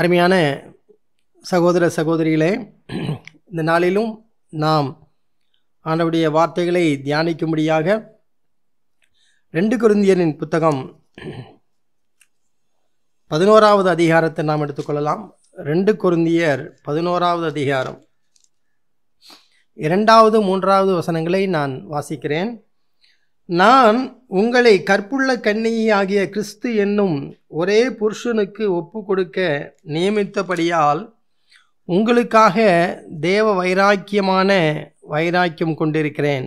அருமையான சகோதர சகோதரிகளே, இந்த நாளிலும் நாம் ஆண்டவருடைய வார்த்தைகளை தியானிக்கும்படியாக 2 கொரிந்தியரின் புத்தகம் 11வது அதிகாரத்தை நாம் எடுத்துக்கொள்ளலாம். 2 கொரிந்தியர் 11வது அதிகாரம் 2வது 3வது வசனங்களை நான் வாசிக்கிறேன். நான் உங்களை கற்புள்ள கன்னியாகிய கிறிஸ்து என்னும் ஒரே புருஷனுக்கு ஒப்பு கொடுக்க நியமித்தபடியால் உங்களுக்காக தேவ வைராக்கியம் கொண்டிருக்கிறேன்.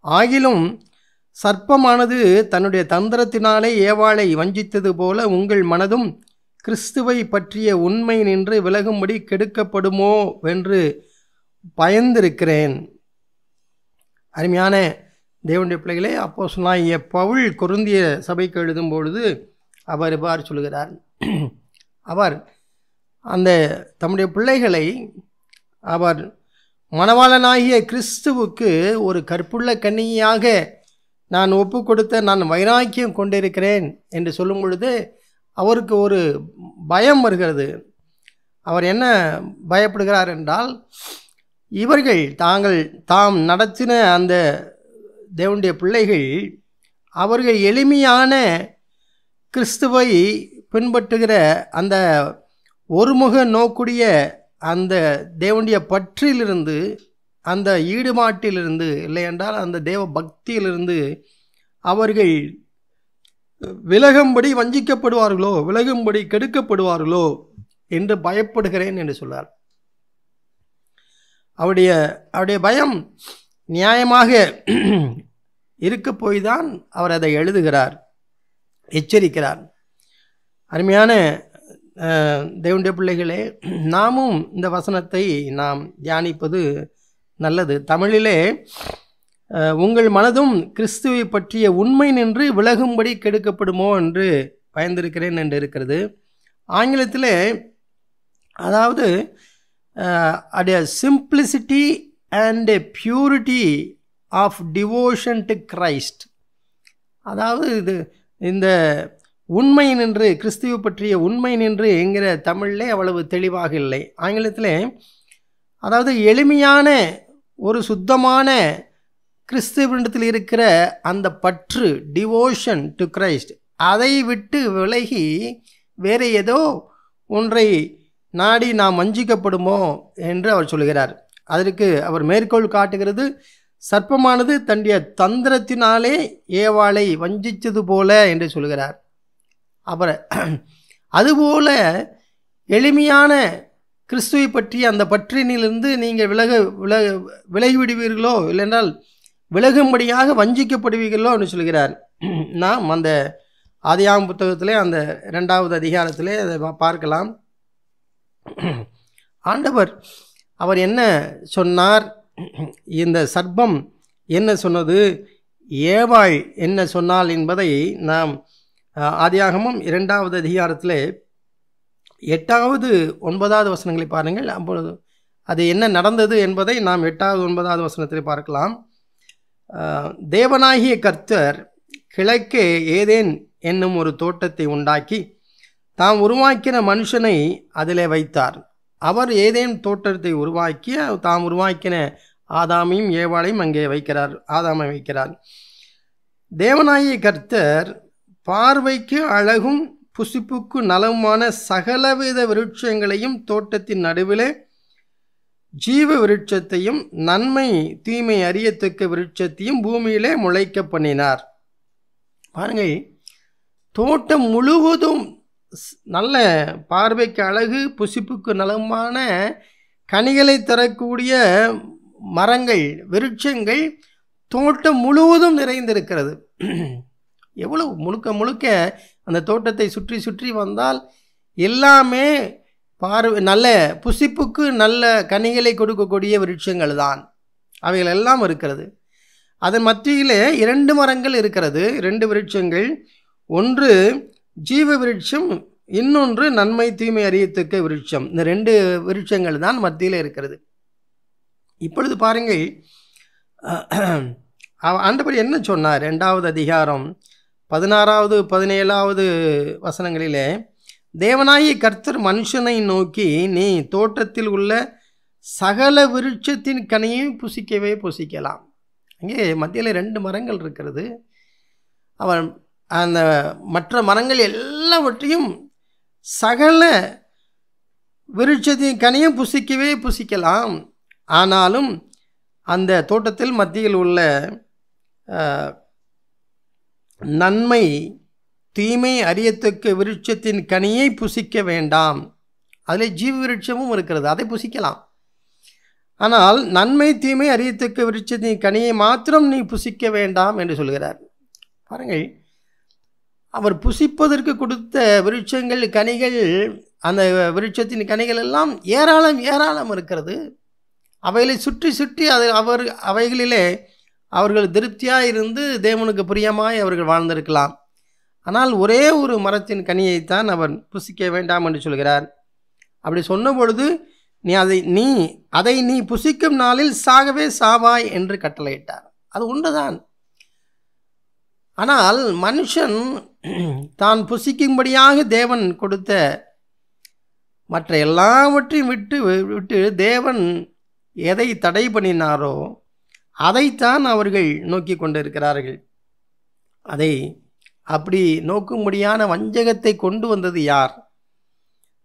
ஆகிலும் சர்ப்பமானது தன்னுடைய தந்திரத்தினாலே ஏவாளை வஞ்சித்தது போல உங்கள் மனதும் கிறிஸ்துவை பற்றிய உண்மை நின்று விலகும்படி கெடுக்கப்படுமோ என்று பயந்திருக்கிறேன். அருமையான தேவனுடைய பிள்ளைகளே, அப்போஸ்தலனாகிய பவுல் கொரிந்திய சபைக்கு எழுதும் பொழுது அவர் இவ்வாறு சொல்கிறார். அவர் அந்த தம்முடைய பிள்ளைகளை அவர் மணவாளனாகிய கிறிஸ்துவுக்கு ஒரு கற்புள்ள கன்னியாக நான் ஒப்பு கொடுத்த நான் வைராக்கியம் கொண்டிருக்கிறேன் என்று சொல்லும் பொழுது அவருக்கு ஒரு பயம் வருகிறது. அவர் என்ன பயப்படுகிறார் என்றால், இவர்கள் தாம் நடத்தின அந்த தேவனுடைய பிள்ளைகள் அவர்கள் எளிமையான கிறிஸ்துவை பின்பற்றுகிற அந்த ஒருமுக நோக்குடைய அந்த தேவனுடைய பற்றிலிருந்து, அந்த ஈடுபாட்டிலிருந்து, இல்லையென்றால் அந்த தேவ பக்தியிலிருந்து அவர்கள் விலகும்படி வஞ்சிக்கப்படுவார்களோ, விலகும்படி கெடுக்கப்படுவார்களோ என்று பயப்படுகிறேன் என்று சொல்றார். அவருடைய பயம் நியாயமாக இருக்க போய்தான் அவர் அதை எழுதுகிறார், எச்சரிக்கிறார். அருமையான தேவனுடைய பிள்ளைகளே, நாமும் இந்த வசனத்தை நாம் தியானிப்பது நல்லது. தமிழிலே உங்கள் மனதும் கிறிஸ்துவை பற்றிய உண்மை நின்று விலகும்படி கெடுக்கப்படுமோ என்று பயந்திருக்கிறேன் என்று இருக்கிறது. ஆங்கிலத்திலே அதாவது simplicity and purity of devotion to Christ, அதாவது இந்த உண்மை நின்று, கிறிஸ்துவை பற்றிய உண்மை நின்று என்கிற தமிழிலே அவ்வளவு தெளிவாக இல்லை. ஆங்கிலத்திலே அதாவது எளிமையான ஒரு சுத்தமான கிறிஸ்துவனிடத்தில் இருக்கிற அந்த பற்று, டிவோஷன் டு கிரைஸ்ட், அதை விட்டு விலகி வேறு ஏதோ ஒன்றை நாடி நாம் வஞ்சிக்கப்படுமோ என்று அவர் சொல்கிறார். அதற்கு அவர் மேற்கோள் காட்டுகிறது, சர்ப்பமானது தன்னுடைய தந்திரத்தினாலே ஏவாளை வஞ்சித்தது போல என்று சொல்கிறார். அப்புறம் அதுபோல எளிமையான கிறிஸ்துவை பற்றிய அந்த பற்றினிலிருந்து நீங்கள் விலகிவிடுவீர்களோ, இல்லைன்றால் விலகும்படியாக வஞ்சிக்கப்படுவீர்களோ என்று சொல்கிறார். நாம் அந்த ஆதியாகமம் புத்தகத்திலே அந்த 2வது அதிகாரத்திலே அதை பார்க்கலாம். ஆண்டவர் அவர் என்ன சொன்னார், இந்த சர்ப்பம் என்ன சொன்னது, ஏவாள் என்ன சொன்னாள் என்பதை நாம் ஆதியாகமம் 2வது அதிகாரத்தில் 8வது 9வது வசனங்களை பாருங்கள். அப்பொழுது அது என்ன நடந்தது என்பதை நாம் 8வது 9வது வசனத்தில் பார்க்கலாம். தேவனாகிய கர்த்தர் கிழக்கே ஏதேன் என்னும் ஒரு தோட்டத்தை உண்டாக்கி தாம் உருவாக்கின மனுஷனை அதிலே வைத்தார். அவர் ஏதேன் தோட்டத்தை உருவாக்கி தாம் உருவாக்கின ஆதாமையும் ஏவாளையும் அங்கே வைக்கிறார், ஆதாமை வைக்கிறார். தேவனாகிய கர்த்தர் பார்வைக்கு அழகும் புசிப்புக்கு நலமான சகலவித விருட்சங்களையும் தோட்டத்தின் நடுவிலே ஜீவ விருட்சத்தையும் நன்மை தீமை அறியத்தக்க விருட்சத்தையும் பூமியிலே முளைக்க பண்ணினார். பாருங்கள், தோட்டம் முழுவதும் நல்ல பார்வைக்கு அழகு, புசிப்புக்கு நலமான கனிகளை தரக்கூடிய மரங்கள், விருட்சங்கள் தோட்டம் முழுவதும் நிறைந்திருக்கிறது. எவ்வளவு முழுக்க அந்த தோட்டத்தை சுற்றி சுற்றி வந்தால் எல்லாமே நல்ல புசிப்புக்கு நல்ல கனிகளை கொடுக்கக்கூடிய விருட்சங்கள் தான், அவைகள் எல்லாம் இருக்கிறது. அதன் மத்தியிலே 2 மரங்கள் இருக்கிறது, 2 விருட்சங்கள். ஒன்று ஜீவ விருட்சம், இன்னொன்று நன்மை தீமை அறியத்தக்க விருட்சம். இந்த 2 விருட்சங்கள் தான் மத்தியில் இருக்கிறது. இப்பொழுது பாருங்கள், ஆண்டவர் என்ன சொன்னார். 2வது அதிகாரம் 16வது 17வது வசனங்களிலே தேவனாகிய கர்த்தர் மனுஷனை நோக்கி, நீ தோட்டத்தில் உள்ள சகல விருட்சத்தின் கனியையும் புசிக்கவே புசிக்கலாம். அங்கே மத்தியில் 2 மரங்கள் இருக்கிறது. அவன் அந்த மற்ற மரங்கள் எல்லாவற்றையும் சகல விருட்சத்தின் கனியும் புசிக்கவே புசிக்கலாம். ஆனாலும் அந்த தோட்டத்தில் மத்தியில் உள்ள நன்மை தீமை அறியத்தக்க விருட்சத்தின் கனியை புசிக்க வேண்டாம். அதில் ஜீவ விருட்சமும் இருக்கிறது, அதை புசிக்கலாம். ஆனால் நன்மை தீமை அறியத்தக்க விருட்சத்தின் கனியை மாத்திரம் நீ புசிக்க வேண்டாம் என்று சொல்கிறார். பாருங்கள், அவர் புசிப்பதற்கு கொடுத்த விருட்சங்கள் கனிகள், அந்த விருட்சத்தின் கனிகள் எல்லாம் ஏராளம் ஏராளம் இருக்கிறது. அவைகளை சுற்றி சுற்றி அவைகளிலே அவர்கள் திருப்தியாக இருந்து தேவனுக்கு பிரியமாய் அவர்கள் வாழ்ந்திருக்கலாம். ஆனால் ஒரே ஒரு மரத்தின் கனியைத்தான் அவர் புசிக்க வேண்டாம் என்று சொல்கிறார். அப்படி சொன்ன பொழுது அதை நீ புசிக்கும் நாளில் சாகவே சாவாய் என்று கட்டளையிட்டார். அது உண்டுதான். ஆனால் மனுஷன் தான் புசிக்கும்படியாக தேவன் கொடுத்த மற்ற எல்லாவற்றையும் விட்டு தேவன் எதை தடை பண்ணினாரோ அதைத்தான் அவர்கள் நோக்கி கொண்டிருக்கிறார்கள். அதை அப்படி நோக்கும்படியான வஞ்சகத்தை கொண்டு வந்தது யார்?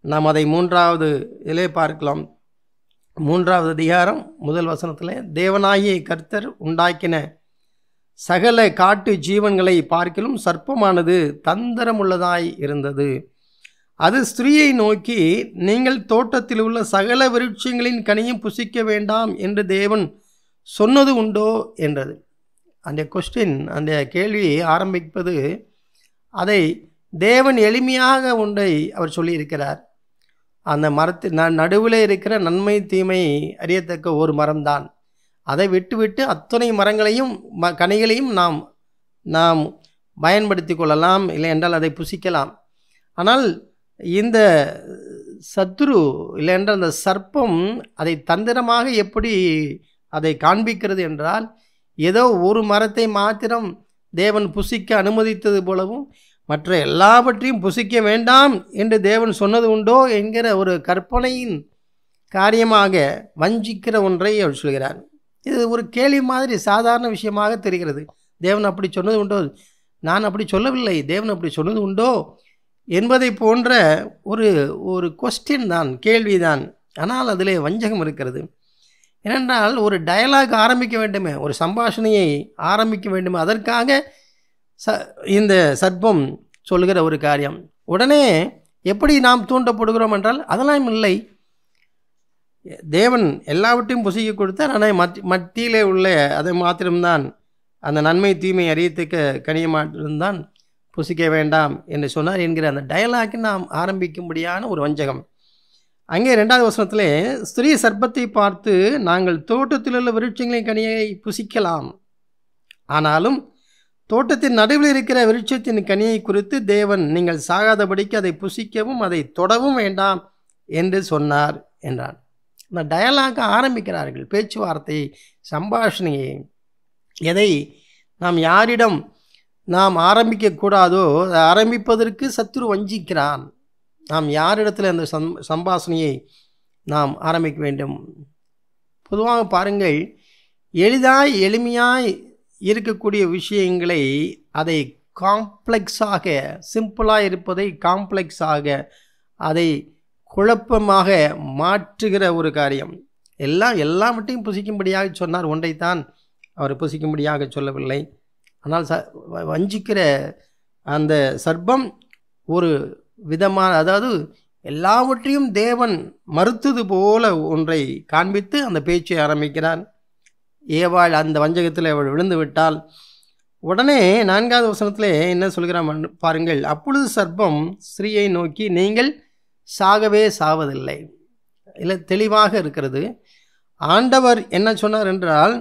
நாம் அதை 3வது இதிலே பார்க்கலாம். 3வது அதிகாரம் 1 வசனத்தில், தேவனாகிய கர்த்தர் உண்டாக்கின சகல காட்டு ஜீவன்களை பார்க்கிலும் சர்ப்பமானது தந்திரமுள்ளதாய் இருந்தது. அது ஸ்திரீயை நோக்கி, நீங்கள் தோட்டத்தில் உள்ள சகல விருட்சங்களின் கனியும் புசிக்க வேண்டாம் என்று தேவன் சொன்னது உண்டோ என்றது. அந்த அந்த கேள்வி ஆரம்பிப்பது, அதை தேவன் எளிமையாக ஒன்றை அவர் சொல்லியிருக்கிறார். அந்த மரத்தின் நடுவில் இருக்கிற நன்மை தீமை அறியத்தக்க ஒரு மரம்தான். அதை விட்டு அத்தனை மரங்களையும் கனிகளையும் நாம் பயன்படுத்தி கொள்ளலாம், இல்லை என்றால் அதை புசிக்கலாம். ஆனால் இந்த சத்துரு இல்லை என்றால் அந்த சர்ப்பம் அதை தந்திரமாக எப்படி அதை காண்பிக்கிறது என்றால், ஏதோ ஒரு மரத்தை மாத்திரம் தேவன் புசிக்க அனுமதித்தது போலவும் மற்ற எல்லாவற்றையும் புசிக்க வேண்டாம் என்று தேவன் சொன்னது உண்டோ என்கிற ஒரு கற்பனையின் காரியமாக வஞ்சிக்கிற ஒன்றை அவர் சொல்கிறார். இது ஒரு கேள்வி மாதிரி சாதாரண விஷயமாக தெரிகிறது. தேவன் அப்படி சொன்னது உண்டோ, நான் அப்படி சொல்லவில்லை, தேவன் அப்படி சொன்னது உண்டோ என்பதை போன்ற ஒரு கொஸ்டின் தான், கேள்விதான். ஆனால் அதில் வஞ்சகம் இருக்கிறது. ஏனென்றால் ஒரு டயலாக் ஆரம்பிக்க வேண்டுமே, ஒரு சம்பாஷணையை ஆரம்பிக்க வேண்டுமே, அதற்காக இந்த சர்ப்பம் சொல்கிற ஒரு காரியம். உடனே எப்படி நாம் தூண்டப்படுகிறோம் என்றால், அதெல்லாம் இல்லை, தேவன் எல்லாவற்றையும் புசிக்க கொடுத்தார், ஆனால் மத்தியிலே உள்ள அதை மாத்திரம்தான், அந்த நன்மை தீமை அறியத்தக்க கனியை மாத்திரம்தான் புசிக்க வேண்டாம் என்று சொன்னார் என்கிற அந்த டயலாக்கை நாம் ஆரம்பிக்கும்படியான ஒரு வஞ்சகம். அங்கே 2வது வசனத்திலே, ஸ்திரீ சர்ப்பத்தை பார்த்து, நாங்கள் தோட்டத்தில் உள்ள விருட்சங்களின் கனியை புசிக்கலாம், ஆனாலும் தோட்டத்தின் நடுவில் இருக்கிற விருட்சத்தின் கனியை குறித்து தேவன் நீங்கள் சாகாதபடிக்கு அதை புசிக்கவும் அதை தொடவும் வேண்டாம் என்று சொன்னார் என்றான். அந்த டயலாக ஆரம்பிக்கிறார்கள், பேச்சுவார்த்தை, சம்பாஷணையை. எதை நாம் யாரிடம் நாம் ஆரம்பிக்கக்கூடாதோ அதை ஆரம்பிப்பதற்கு சத்துரு வஞ்சிக்கிறான். நாம் யாரிடத்தில் அந்த சம்பாஷணையை நாம் ஆரம்பிக்க வேண்டும்? பொதுவாக பாருங்கள், எளிமையாய் இருக்கக்கூடிய விஷயங்களை அதை காம்ப்ளெக்ஸாக, சிம்பிளாக இருப்பதை காம்ப்ளெக்ஸாக, அதை குழப்பமாக மாற்றுகிற ஒரு காரியம். எல்லாவற்றையும் புசிக்கும்படியாக சொன்னார், ஒன்றைத்தான் அவர் புசிக்கும்படியாக சொல்லவில்லை. ஆனால் வஞ்சிக்கிற அந்த சர்ப்பம் ஒரு விதமான, அதாவது எல்லாவற்றையும் தேவன் மறுத்தது போல ஒன்றை காண்பித்து அந்த பேச்சை ஆரம்பிக்கிறார். ஏவாள் அந்த வஞ்சகத்தில் அவள் விழுந்து விட்டால், உடனே 4வது வசனத்திலே என்ன சொல்கிறான் பாருங்கள். அப்பொழுது சர்ப்பம் ஸ்திரீயை நோக்கி, நீங்கள் சாகவே சாவதில்லை. இல்லை, தெளிவாக இருக்கிறது. ஆண்டவர் என்ன சொன்னார் என்றால்,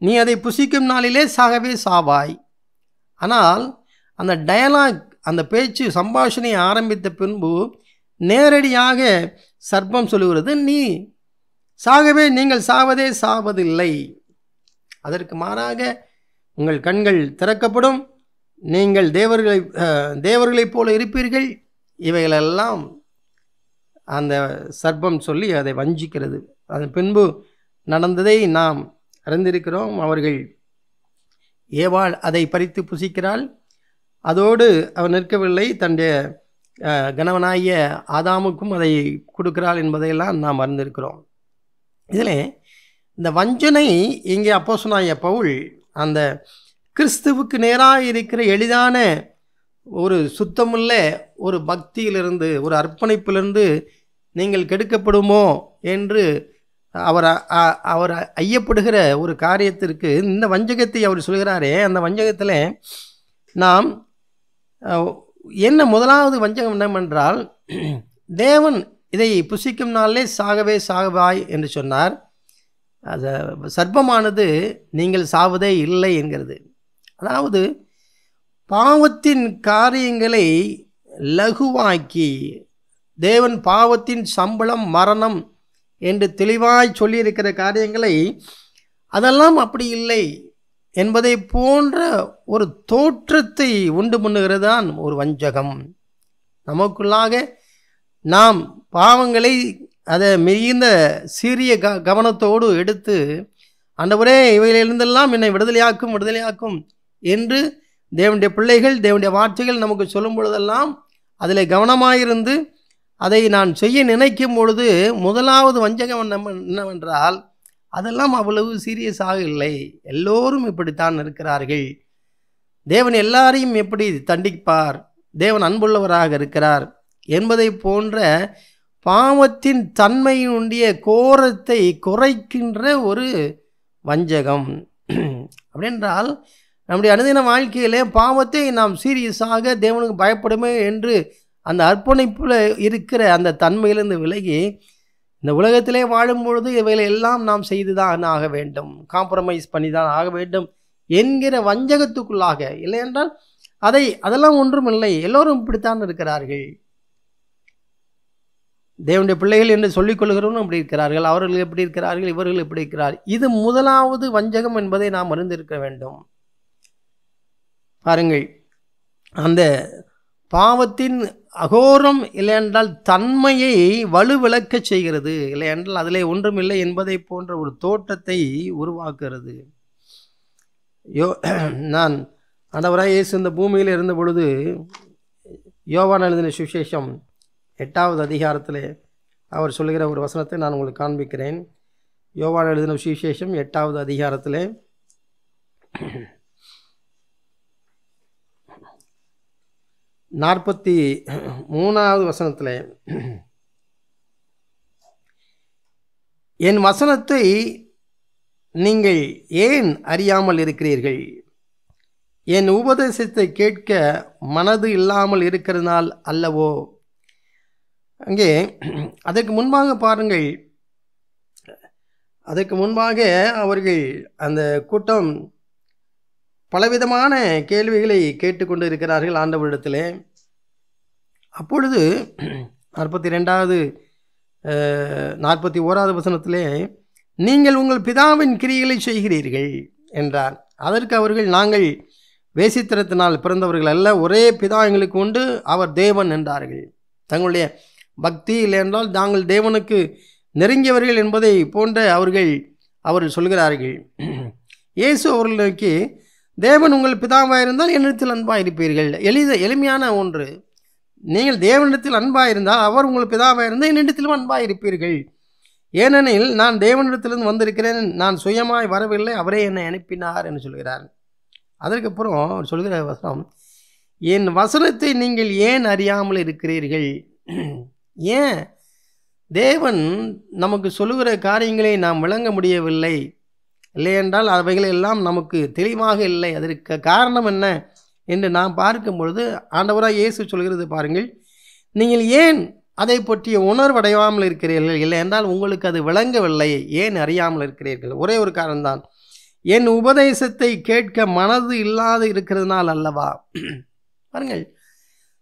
நீ அதை புசிக்கும் நாளிலே சாகவே சாவாய். ஆனால் அந்த டயலாக், அந்த பேச்சு சம்பாஷணை ஆரம்பித்த பின்பு நேரடியாக சர்ப்பம் சொல்லுகிறது, நீங்கள் சாவதே சாவதில்லை. அதற்கு மாறாக உங்கள் கண்கள் திறக்கப்படும், நீங்கள் தேவர்களைப் போல இருப்பீர்கள் இவைகளெல்லாம் அந்த சர்ப்பம் சொல்லி அதை வஞ்சிக்கிறது. அதன் பின்பு நடந்ததை நாம் அறிந்திருக்கிறோம். அவர்கள் ஏவாள் அதை பறித்து புசிக்கிறாள். அதோடு அவர் நிற்கவில்லை, தன்னுடைய கணவனாகிய ஆதாமுக்கும் அதை கொடுக்கிறாள் என்பதையெல்லாம் நாம் அறிந்திருக்கிறோம். இதில் இந்த வஞ்சனை இங்கே அப்போஸ்தலனாகிய பவுல் அந்த கிறிஸ்துவுக்கு நேராக இருக்கிற எளிதான ஒரு சுத்தமுள்ள ஒரு பக்தியிலிருந்து, ஒரு அர்ப்பணிப்பிலிருந்து நீங்கள் கெடுக்கப்படுமோ என்று அவர் ஐயப்படுகிற ஒரு காரியத்திற்கு இந்த வஞ்சகத்தை அவர் சொல்கிறாரே, அந்த வஞ்சகத்தில் நாம் என்ன முதலாவது வஞ்சகம் என்னவென்றால், தேவன் இதை புசிக்கும் நாளிலே சாகவே சாகவாய் என்று சொன்னார். அது சர்ப்பமானது நீங்கள் சாவதே இல்லை என்கிறது. அதாவது பாவத்தின் காரியங்களை லகுவாக்கி, தேவன் பாவத்தின் சம்பளம் மரணம் என்று தெளிவாய் சொல்லியிருக்கிற காரியங்களை அதெல்லாம் அப்படி இல்லை என்பதை போன்ற ஒரு தோற்றத்தை உண்டு பண்ணுகிறதான் ஒரு வஞ்சகம். நமக்குள்ளாக நாம் பாவங்களை அதை மிகுந்த சீரிய கவனத்தோடு எடுத்து, ஆண்டவரே இவைகளிலிருந்தெல்லாம் என்னை விடுதலையாக்கும் என்று தேவனுடைய பிள்ளைகள், தேவனுடைய வார்த்தைகள் நமக்கு சொல்லும் பொழுதெல்லாம் அதில் கவனமாயிருந்து அதை நான் செய்ய நினைக்கும் பொழுது முதலாவது வஞ்சகம் என்னவென்றால், அதெல்லாம் அவ்வளவு சீரியஸாக இல்லை, எல்லோரும் இப்படித்தான் இருக்கிறார்கள், தேவன் எல்லாரையும் எப்படி தண்டிப்பார், தேவன் அன்புள்ளவராக இருக்கிறார் என்பதை போன்ற பாவத்தின் தன்மையினுடைய கோரத்தை குறைக்கின்ற ஒரு வஞ்சகம். அப்படின்றால் நம்முடைய அனுதின வாழ்க்கையிலே பாவத்தை நாம் சீரியஸாக தேவனுக்கு பயப்படுமே என்று அந்த அர்ப்பணிப்பில் இருக்கிற அந்த தன்மையிலிருந்து விலகி, இந்த உலகத்திலே வாழும்பொழுது இவைகளை எல்லாம் நாம் செய்து தான் ஆக வேண்டும், காம்ப்ரமைஸ் பண்ணி தான் ஆக வேண்டும் என்கிற வஞ்சகத்துக்குள்ளாக, இல்லை என்றால் அதெல்லாம் ஒன்றும் இல்லை, எல்லோரும் இப்படித்தான் இருக்கிறார்கள், தேவனுடைய பிள்ளைகள் என்று சொல்லிக் கொள்கிறவரும் அப்படி இருக்கிறார்கள், அவர்கள் எப்படி இருக்கிறார்கள், இவர்கள் எப்படி இருக்கிறார்கள். இது முதலாவது வஞ்சகம் என்பதை நாம் அறிந்திருக்க வேண்டும். பாருங்கள், அந்த பாவத்தின் அகோரம் இல்லை என்றால் தன்மையை வலுவிளக்க செய்கிறது, இல்லை என்றால் அதிலே ஒன்றுமில்லை என்பதை போன்ற ஒரு தோற்றத்தை உருவாக்குகிறது. நான் ஆண்டவராய் இயேசு இந்த பூமியில் இருந்த பொழுது யோவான் எழுதின சுவிசேஷம் 8வது அதிகாரத்தில் அவர் சொல்லுகிற ஒரு வசனத்தை நான் உங்களுக்கு காண்பிக்கிறேன். யோவான் எழுதின சுவிசேஷம் 8வது அதிகாரத்தில் 43வது வசனத்தில், என் வசனத்தை நீங்கள் ஏன் அறியாமல் இருக்கிறீர்கள், என் உபதேசத்தை கேட்க மனது இல்லாமல் இருக்கிறதுனால் அல்லவோ. அங்கே அதற்கு முன்பாக பாருங்கள், அதற்கு முன்பாக அவர்கள் அந்த கூட்டம் பலவிதமான கேள்விகளை கேட்டுக்கொண்டு இருக்கிறார்கள் ஆண்டவரிடத்திலே. அப்பொழுது 41வது வசனத்திலே, நீங்கள் உங்கள் பிதாவின் கிரியைகளை செய்கிறீர்கள் என்றார். அதற்கு அவர்கள், நாங்கள் வேசித்தனத்தினால் பிறந்தவர்கள் அல்ல, ஒரே பிதா எங்களுக்கு உண்டு, அவர் தேவன் என்றார்கள். தங்களுடைய பக்தி இல்லை என்றால் தாங்கள் தேவனுக்கு நெருங்கியவர்கள் என்பதை போன்ற அவர்கள் சொல்கிறார்கள். இயேசு அவர்கள் நோக்கி, தேவன் உங்கள் பிதாவாக இருந்தால் என்னிடத்தில் அன்பாக இருப்பீர்கள். எளிமையான ஒன்று, நீங்கள் தேவனிடத்தில் அன்பாக இருந்தால் அவர் உங்கள் பிதாவாக இருந்தால் என்னிடத்திலும் அன்பாக இருப்பீர்கள். ஏனெனில் நான் தேவனிடத்திலிருந்து வந்திருக்கிறேன், நான் சுயமாய் வரவில்லை, அவரே என்னை அனுப்பினார் என்று சொல்கிறார். அதற்கப்புறம் அவர் சொல்கிற வசனம், என் வசனத்தை நீங்கள் ஏன் அறியாமல் இருக்கிறீர்கள். ஏன் தேவன் நமக்கு சொல்லுகிற காரியங்களை நாம் விளங்க முடியவில்லை, இல்லையென்றால் அவைகளை எல்லாம் நமக்கு தெளிவாக இல்லை. அதற்கு காரணம் என்ன என்று நாம் பார்க்கும் பொழுது ஆண்டவராக இயேசு சொல்கிறது பாருங்கள், நீங்கள் ஏன் அதை பற்றிய உணர்வடையாமல் இருக்கிறீர்கள், இல்லை என்றால் உங்களுக்கு அது விளங்கவில்லை, ஏன் அறியாமல் இருக்கிறீர்கள். ஒரே ஒரு காரணம்தான், என் உபதேசத்தை கேட்க மனது இல்லாது இருக்கிறதுனால் அல்லவா. பாருங்கள்,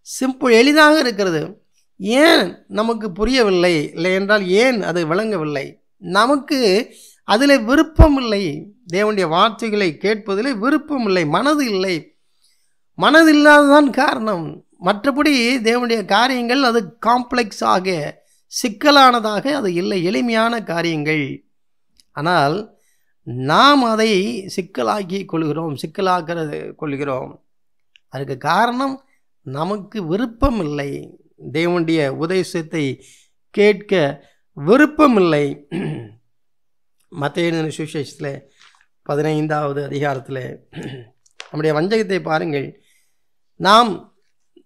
சிம்பிள், எளிதாக இருக்கிறது. ஏன் நமக்கு புரியவில்லை, இல்லை என்றால் ஏன் அது விளங்கவில்லை, நமக்கு அதில் விருப்பம் இல்லை, தேவனுடைய வார்த்தைகளை கேட்பதில் விருப்பம் இல்லை, மனது இல்லை. மனது இல்லாததான் காரணம். மற்றபடி தேவனுடைய காரியங்கள் அது காம்ப்ளெக்ஸாக சிக்கலானதாக அது இல்லை, எளிமையான காரியங்கள். ஆனால் நாம் அதை சிக்கலாக்கி கொள்கிறோம். அதுக்கு காரணம் நமக்கு விருப்பம் இல்லை, தேவனுடைய உபதேசத்தை கேட்க விருப்பமில்லை. மத்தேயு எழுதின சுவிசேஷத்தில் 15வது அதிகாரத்தில் நம்முடைய வஞ்சகத்தை பாருங்கள்.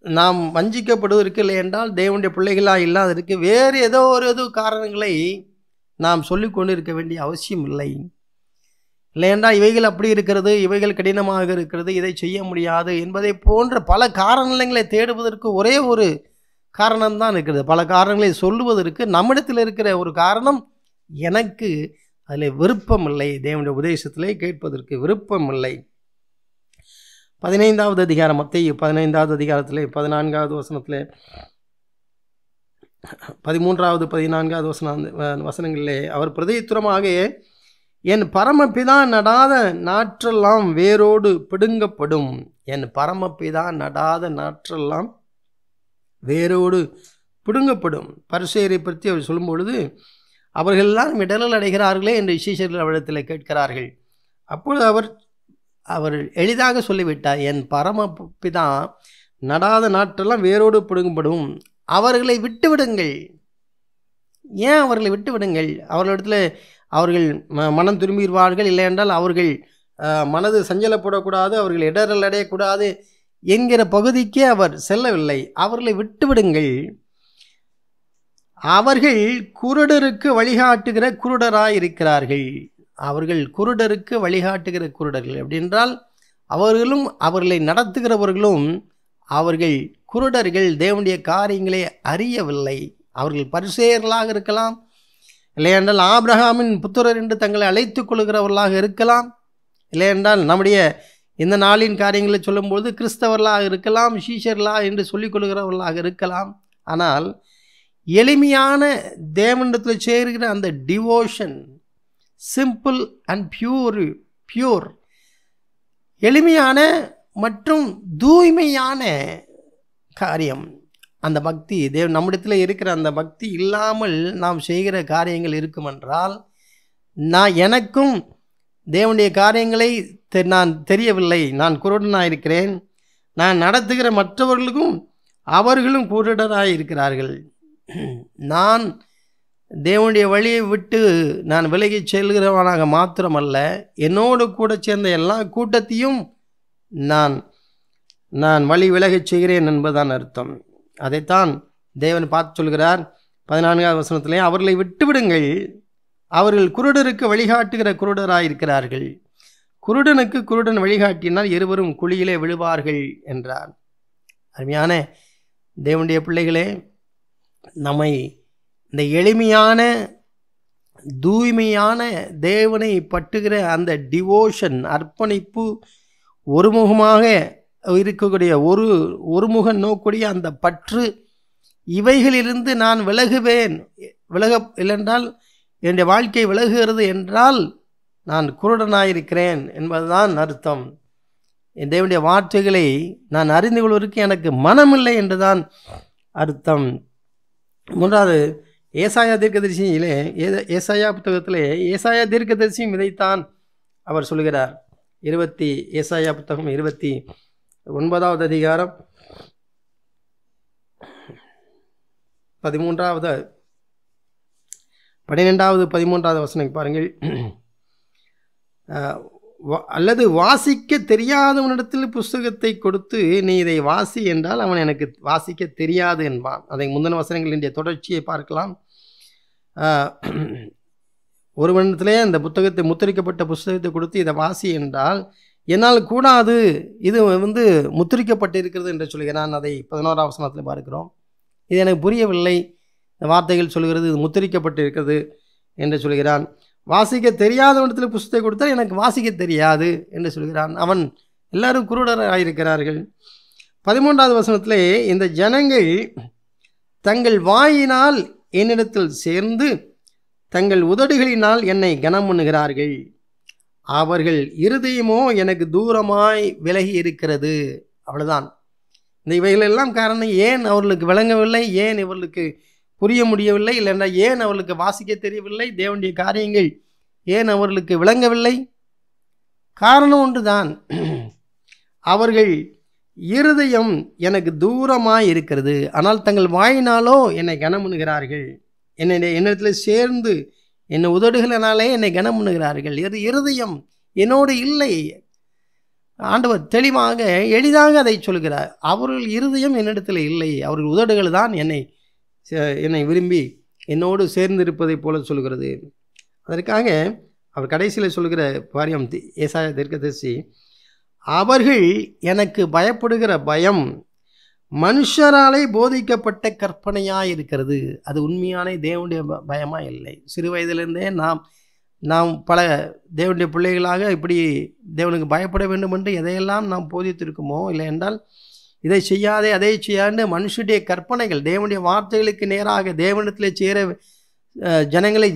நாம் வஞ்சிக்கப்படுவதற்கு இல்லை என்றால் தேவனுடைய பிள்ளைகளாக இல்லாததற்கு வேறு ஏதோ காரணங்களை நாம் சொல்லிக்கொண்டு இருக்க வேண்டிய அவசியம் இல்லை. இல்லையென்றால் இவைகள் அப்படி இருக்கிறது, இவைகள் கடினமாக இருக்கிறது, இதை செய்ய முடியாது என்பதை போன்ற பல காரணங்களை தேடுவதற்கு ஒரே ஒரு காரணம்தான் இருக்கிறது. பல காரணங்களை சொல்லுவதற்கு நம்மிடத்தில் இருக்கிற ஒரு காரணம், எனக்கு அதில் விருப்பம் இல்லை, தேவனுடைய உபதேசத்திலே கேட்பதற்கு விருப்பம் இல்லை. 15வது அதிகாரம், மத்தேயு 15வது அதிகாரத்திலே 14வது வசனத்திலே 13வது 14வது வசனங்களிலே அவர் பிரதியுத்தரமாக, என் பரமபிதா நடாத நாற்றெல்லாம் வேரோடு பிடுங்கப்படும். என் பரமபிதா நடாத நாற்றெல்லாம் வேரோடு பிடுங்கப்படும். பரிசேயரை பற்றி அவர் சொல்லும் பொழுது, அவர்கள் எல்லாம் இடரல் அடைகிறார்களே என்று சீஷர்கள் அவரிடத்தில் கேட்கிறார்கள். அப்பொழுது அவர் எளிதாக சொல்லிவிட்டார், என் பரமபிதா நடாத நாற்றெல்லாம் வேரோடு பிடுங்கப்படும், அவர்களை விட்டுவிடுங்கள். ஏன் அவர்களை விட்டுவிடுங்கள்? அவர்களிடத்தில் அவர்கள் மனம் திரும்பிடுவார்கள், இல்லை என்றால் அவர்கள் மனது சஞ்சலப்படக்கூடாது, அவர்கள் இடரல் அடையக்கூடாது என்கிற பகுதிக்கே அவர் செல்லவில்லை. அவர்களை விட்டுவிடுங்கள். அவர்கள் குருடருக்கு வழிகாட்டுகிற குருடராய் இருக்கிறார்கள். அவர்கள் குருடருக்கு வழிகாட்டுகிற குருடர்கள் அப்படின்றால் அவர்களும் அவர்களை நடத்துகிறவர்களும் அவர்கள் குருடர்கள், தேவனுடைய காரியங்களை அறியவில்லை. அவர்கள் பரிசேயர்களாக இருக்கலாம், இல்லையென்றால் ஆபிரகாமின் புத்திரர் என்று தங்களை அழைத்து கொள்கிறவர்களாக இருக்கலாம், இல்லையென்றால் நம்முடைய இந்த நாளின் காரியங்களை சொல்லும்போது கிறிஸ்தவர்களாக இருக்கலாம், சீஷர்களாக என்று சொல்லிக் கொள்கிறவர்களாக இருக்கலாம். ஆனால் எளிமையான தேவனிடத்தில் சேர்கிற அந்த டிவோஷன், சிம்பிள் அண்ட் பியூர், எளிமையான மற்றும் தூய்மையான காரியம், அந்த பக்தி, நம்மிடத்தில் இருக்கிற அந்த பக்தி இல்லாமல் நாம் செய்கிற காரியங்கள் இருக்குமென்றால், எனக்கும் தேவனுடைய காரியங்களை நான் தெரியவில்லை, நான் குருடனாக இருக்கிறேன், நான் நடத்துகிற மற்றவர்களுக்கும் அவர்களும் குருடராக இருக்கிறார்கள், நான் தேவனுடைய வழியை விட்டு நான் விலகி செல்கிறவனாக மாத்திரமல்ல, என்னோடு கூட சேர்ந்த எல்லா கூட்டத்தையும் நான் வழி விலகச் செய்கிறேன் என்பதுதான் அர்த்தம். அதைத்தான் தேவன் பார்த்து சொல்கிறார் 14வது வசனத்திலே, அவர்களை விட்டுவிடுங்கள், அவர்கள் குருடருக்கு வழிகாட்டுகிற குருடராயிருக்கிறார்கள். குருடனுக்கு குருடன் வழிகாட்டினால் இருவரும் குழியிலே விழுவார்கள் என்றார். அருமையான தேவனுடைய பிள்ளைகளே, நம்மை இந்த எளிமையான தூய்மையான தேவனை பற்றுகிற அந்த டிவோஷன், அர்ப்பணிப்பு, ஒருமுகமாக இருக்கக்கூடிய ஒருமுக நோக்கூடிய அந்த பற்று, இவைகளிலிருந்து நான் விலகுவேன், இல்லைன்றால் என்னுடைய வாழ்க்கை விலகுகிறது என்றால் நான் குருடனாயிருக்கிறேன் என்பதுதான் அர்த்தம். என் தேவனுடைய வார்த்தைகளை நான் அறிந்து கொள்வதற்கு எனக்கு மனமில்லை என்றுதான் அர்த்தம். மூன்றாவது, ஏசாயா தீர்க்கதரிசியிலே, ஏசாயா புத்தகத்திலே ஏசாயா தீர்க்கதரிசியும் இதைத்தான் அவர் சொல்கிறார். ஏசாயா புத்தகம் 29வது அதிகாரம் 12வது 13வது வசனம் பாருங்கள். அல்லது வாசிக்க தெரியாதவனிடத்தில் புஸ்தகத்தை கொடுத்து நீ இதை வாசி என்றால் அவன் எனக்கு வாசிக்க தெரியாது என்பான். அதை முந்தின வசனங்களின் தொடர்ச்சியை பார்க்கலாம். ஒருவனிடத்திலே அந்த புத்தகத்தை, முத்திரிக்கப்பட்ட புஸ்தகத்தை கொடுத்து இதை வாசி என்றால் என்னால் கூடாது, இது முத்திரிக்கப்பட்டிருக்கிறது என்று சொல்கிறான். அதை 11வது வசனத்தில் பார்க்கிறோம். இது எனக்கு புரியவில்லை, இந்த வார்த்தைகள் சொல்கிறது இது முத்திரிக்கப்பட்டிருக்கிறது என்று சொல்கிறான். வாசிக்க தெரியாதவனிடத்தில் புஸ்தகம் கொடுத்தால் எனக்கு வாசிக்க தெரியாது என்று சொல்கிறான். அவன் எல்லாரும் குருடராயிருக்கிறார்கள். 13வது வசனத்திலே, இந்த ஜனங்கள் தங்கள் வாயினால் என்னிடத்தில் சேர்ந்து தங்கள் உதடுகளினால் என்னை கனம் பண்ணுகிறார்கள், அவர்கள் இருதயமோ எனக்கு தூரமாய் விலகி இருக்கிறது. அவ்வளவுதான். இந்த இவைகளெல்லாம் காரணம் ஏன் அவர்களுக்கு விளங்கவில்லை, ஏன் இவர்களுக்கு புரிய முடியவில்லை, இல்லைன்னா ஏன் அவர்களுக்கு வாசிக்க தெரியவில்லை, தேவனுடைய காரியங்கள் ஏன் அவர்களுக்கு விளங்கவில்லை? காரணம் ஒன்றுதான், அவர்கள் இருதயம் எனக்கு தூரமாய் இருக்கிறது, ஆனால் தங்கள் வாயினாலோ என்னை கனமுண்ணுகிறார்கள். என்னிடத்தில் சேர்ந்து என்னை உதடுகளினாலே என்னை கனமுண்ணுகிறார்கள். இருதயம் என்னோடு இல்லை. ஆண்டவர் தெளிவாக எளிதாக அதை சொல்கிறார். அவர்கள் இருதயம் என்னிடத்தில் இல்லை, அவர்கள் உதடுகள் தான் என்னை விரும்பி என்னோடு சேர்ந்திருப்பதை போல சொல்கிறது. அதற்காக அவர் கடைசியில் சொல்கிற காரியம் ஏசாயா தீர்க்கதரிசி, அவர்கள் எனக்கு பயப்படுகிற பயம் மனுஷராலே போதிக்கப்பட்ட கற்பனையாக இருக்கிறது, அது உண்மையான தேவனுடைய பயமாக இல்லை. சிறு வயதிலிருந்தே நாம் பல தேவனுடைய பிள்ளைகளாக இப்படி தேவனுக்கு பயப்பட வேண்டும் என்று எதையெல்லாம் நாம் போதித்திருக்குமோ, இல்லை என்றால் இதை செய்யாதே அதை செய்யாண்டு மனுஷனுடைய கற்பனைகள், தேவனுடைய வார்த்தைகளுக்கு நேராக தேவனிடத்திலே சேர ஜனங்களை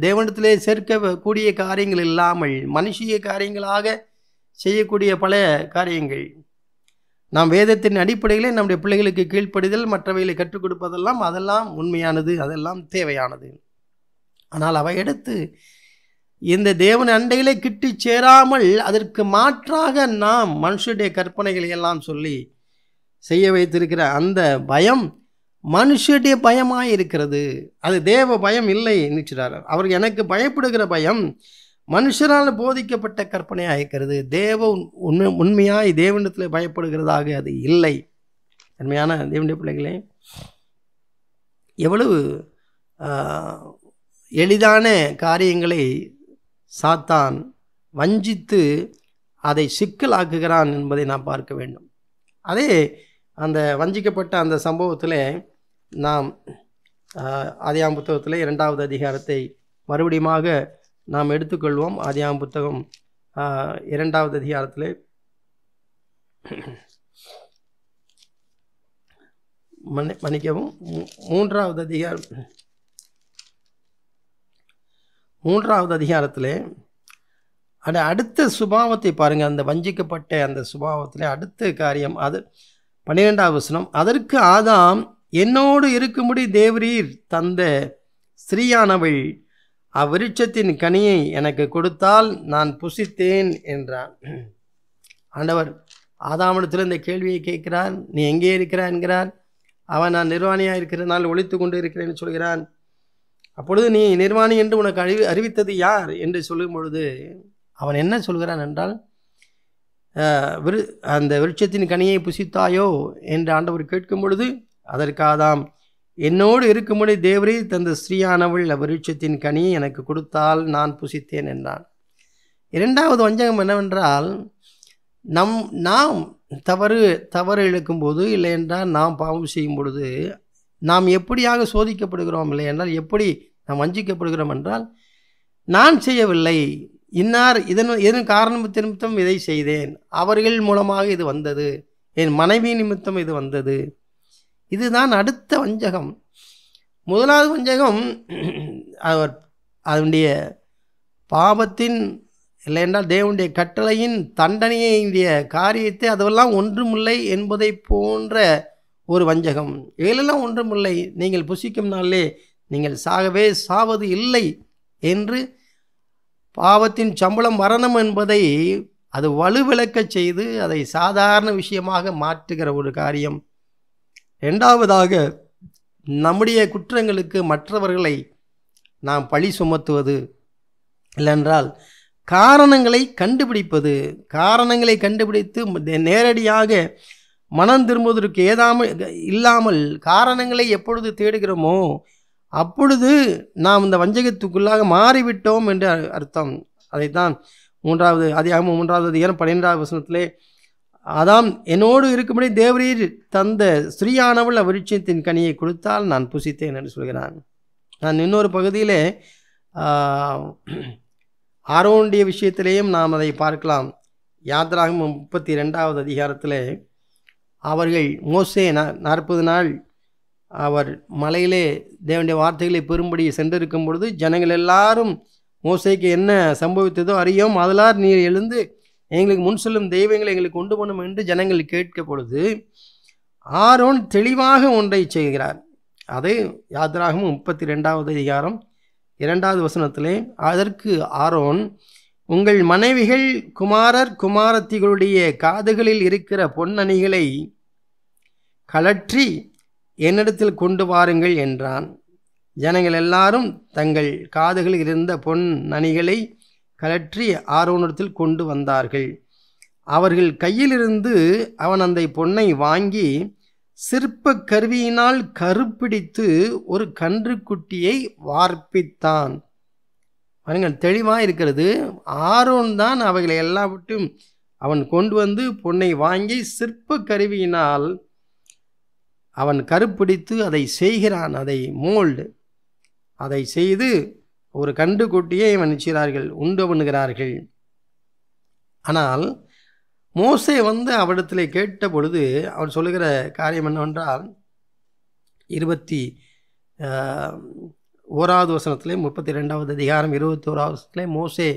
தேவனிடத்திலே சேர்க்கக்கூடிய காரியங்கள் இல்லாமல் மனுஷிய காரியங்களாக செய்யக்கூடிய பல காரியங்கள். நாம் வேதத்தின் அடிப்படையிலே நம்முடைய பிள்ளைகளுக்கு கீழ்ப்படிதல், மற்றவைகளை கற்றுக் கொடுப்பதெல்லாம் அதெல்லாம் உண்மையானது, அதெல்லாம் தேவையானது. ஆனால் அவை எடுத்து இந்த தேவன் அண்டையிலே கிட்டி சேராமல் அதற்கு மாற்றாக நாம் மனுஷனுடைய கற்பனைகளை எல்லாம் சொல்லி செய்ய வைத்திருக்கிற அந்த பயம் மனுஷனுடைய பயமாக இருக்கிறது, அது தேவ பயம் இல்லை நினைச்சார். அவர் எனக்கு பயப்படுகிற பயம் மனுஷரால் போதிக்கப்பட்ட கற்பனையாக இருக்கிறது, தேவ உண்மையாய் தேவனிடத்தில் பயப்படுகிறதாக அது இல்லை. உண்மையான தேவனுடைய பிள்ளைகளே, எவ்வளவு எளிதான காரியங்களை சாத்தான் வஞ்சித்து அதை சிக்கலாக்குகிறான் என்பதை நாம் பார்க்க வேண்டும். அதே அந்த வஞ்சிக்கப்பட்ட அந்த சம்பவத்தில் நாம் ஆதியாகம புத்தகத்தில் 2வது அதிகாரத்தை மறுபடியுமாக நாம் எடுத்துக்கொள்வோம். ஆதியாகம புத்தகம் 2வது அதிகாரத்தில் மன்னிக்கவும் 3வது அதிகாரத்தில் அடுத்த சுபாவத்தை பாருங்கள். அந்த வஞ்சிக்கப்பட்ட அந்த சுபாவத்தில் அடுத்த காரியம், அது 12வது வசனம், அதற்கு ஆதாம், என்னோடு இருக்கும்படி தேவரீர் தந்த ஸ்திரீயானவள் அவ்விருட்சத்தின் கனியை எனக்கு கொடுத்தால் நான் புசித்தேன் என்றான். ஆண்டவர் ஆதாமிடத்தில் இந்த கேள்வியை கேட்கிறார். நீ எங்கே இருக்கிறான் என்கிறார். அவன் நான் நிர்வாணியாக இருக்கிறதுனால் ஒழித்து கொண்டு இருக்கிறேன்னு சொல்கிறான். அப்பொழுது நீ நிர்வாணி என்று உனக்கு அறிவித்தது யார் என்று சொல்லும் பொழுது அவன் என்ன சொல்கிறான் என்றால், அந்த விருட்சத்தின் கனியை புசித்தாயோ என்று ஆண்டவர் கேட்கும் பொழுது அதற்கு ஆதாம், என்னோடு இருக்கும்படி தேவரே தந்த ஸ்ரீயானவள் விருட்சத்தின் கனியை எனக்கு கொடுத்தால் நான் புசித்தேன் என்றான். 2வது வஞ்சகம் என்னவென்றால், நாம் தவறு இழக்கும்போது, இல்லை என்றால் நாம் பாவம் செய்யும் பொழுது நாம் எப்படியாக சோதிக்கப்படுகிறோம், இல்லை என்றால் எப்படி நாம் வஞ்சிக்கப்படுகிறோம் என்றால், நான் செய்யவில்லை, இன்னார் இதன் காரணத்தின் இதை செய்தேன், அவர்கள் மூலமாக இது வந்தது, என் மனைவி நிமித்தம் இது வந்தது. இதுதான் அடுத்த வஞ்சகம். முதலாவது வஞ்சகம் அதனுடைய பாவத்தின், இல்லை என்றால் தேவனுடைய கட்டளையின் தண்டனையை, இந்திய காரியத்தை அதெல்லாம் ஒன்றுமில்லை என்பதை போன்ற ஒரு வஞ்சகம். இவையெல்லாம் ஒன்றுமில்லை, நீங்கள் புசிக்கும் நாளிலே நீங்கள் சாவது இல்லை என்று பாவத்தின் சம்பளம் மரணம் என்பதை அது வலுவிளக்க செய்து அதை சாதாரண விஷயமாக மாற்றுகிற ஒரு காரியம். 2வதாக, நம்முடைய குற்றங்களுக்கு மற்றவர்களை நாம் பழி சுமத்துவது, இல்லைன்றால் காரணங்களை கண்டுபிடிப்பது. காரணங்களை கண்டுபிடித்து நேரடியாக மனம் திரும்புவதற்கு இல்லாமல் காரணங்களை எப்பொழுது தேடுகிறோமோ அப்பொழுது நாம் இந்த வஞ்சகத்துக்குள்ளாக மாறிவிட்டோம் என்று அர்த்தம். அதைத்தான் 3வது அதிகாரம் 3வது அதிகாரம் 12வது வசனத்திலே, ஆதாம், என்னோடு இருக்கும்படி தேவரீர் தந்த ஸ்ரீயானவள் விருட்சத்தின் கனியை கொடுத்தால் நான் புசித்தேன் என்று சொல்கிறான். நான் இன்னொரு பகுதியிலே ஆரோனுடைய விஷயத்திலேயும் நாம் அதை பார்க்கலாம். யாத்ராகமம் 32வது அதிகாரத்தில் அவர்கள் மோசே 40 நாள் அவர் மலையிலே தேவனுடைய வார்த்தைகளை பெறும்படி சென்றிருக்கும் பொழுது ஜனங்கள் எல்லாரும் மோசேக்கு என்ன சம்பவித்ததோ அறியோம், அதலார் நீர் எழுந்து எங்களுக்கு முன் சொல்லும் தெய்வங்களை எங்களுக்கு கொண்டு போகணும் என்று ஜனங்கள் கேட்க பொழுது ஆரோன் தெளிவாக ஒன்றை செய்கிறார். அது யாத்திராகமம் 32வது அதிகாரம் 2வது வசனத்திலே, அதற்கு ஆரோன், உங்கள் மனைவிகள் குமாரர் குமாரத்திகளுடைய காதுகளில் இருக்கிற பொன்னணிகளை கழற்றி என்னிடத்தில் கொண்டு வாருங்கள் என்றான். ஜனங்கள் எல்லாரும் தங்கள் காதுகளில் இருந்த பொன் நணிகளை கழற்றி ஆரோனிடத்தில் கொண்டு வந்தார்கள். அவர்கள் கையிலிருந்து அவன் அந்த பொன்னை வாங்கி சிற்ப கருவியினால் கருப்பிடித்து ஒரு கன்றுக்குட்டியை வார்ப்பித்தான். பாருங்கள், தெளிவாக இருக்கிறது. ஆரோன் தான் அவைகளை எல்லாவற்றையும் அவன் கொண்டு வந்து பொன்னை வாங்கி சிற்ப கருவியினால் அவன் கருப்பிடித்து அதை செய்கிறான். அதை மோல்டு அதை செய்து ஒரு கன்றுக்குட்டியை அவன் செய்கிறார்கள், உண்டு பண்ணுகிறார்கள். ஆனால் மோசே அவரிடத்தில் கேட்ட பொழுது அவன் சொல்லுகிற காரியம் என்னவென்றால், 21வது வசனத்திலே 32வது அதிகாரம் 21வது வசனத்திலே, மோசே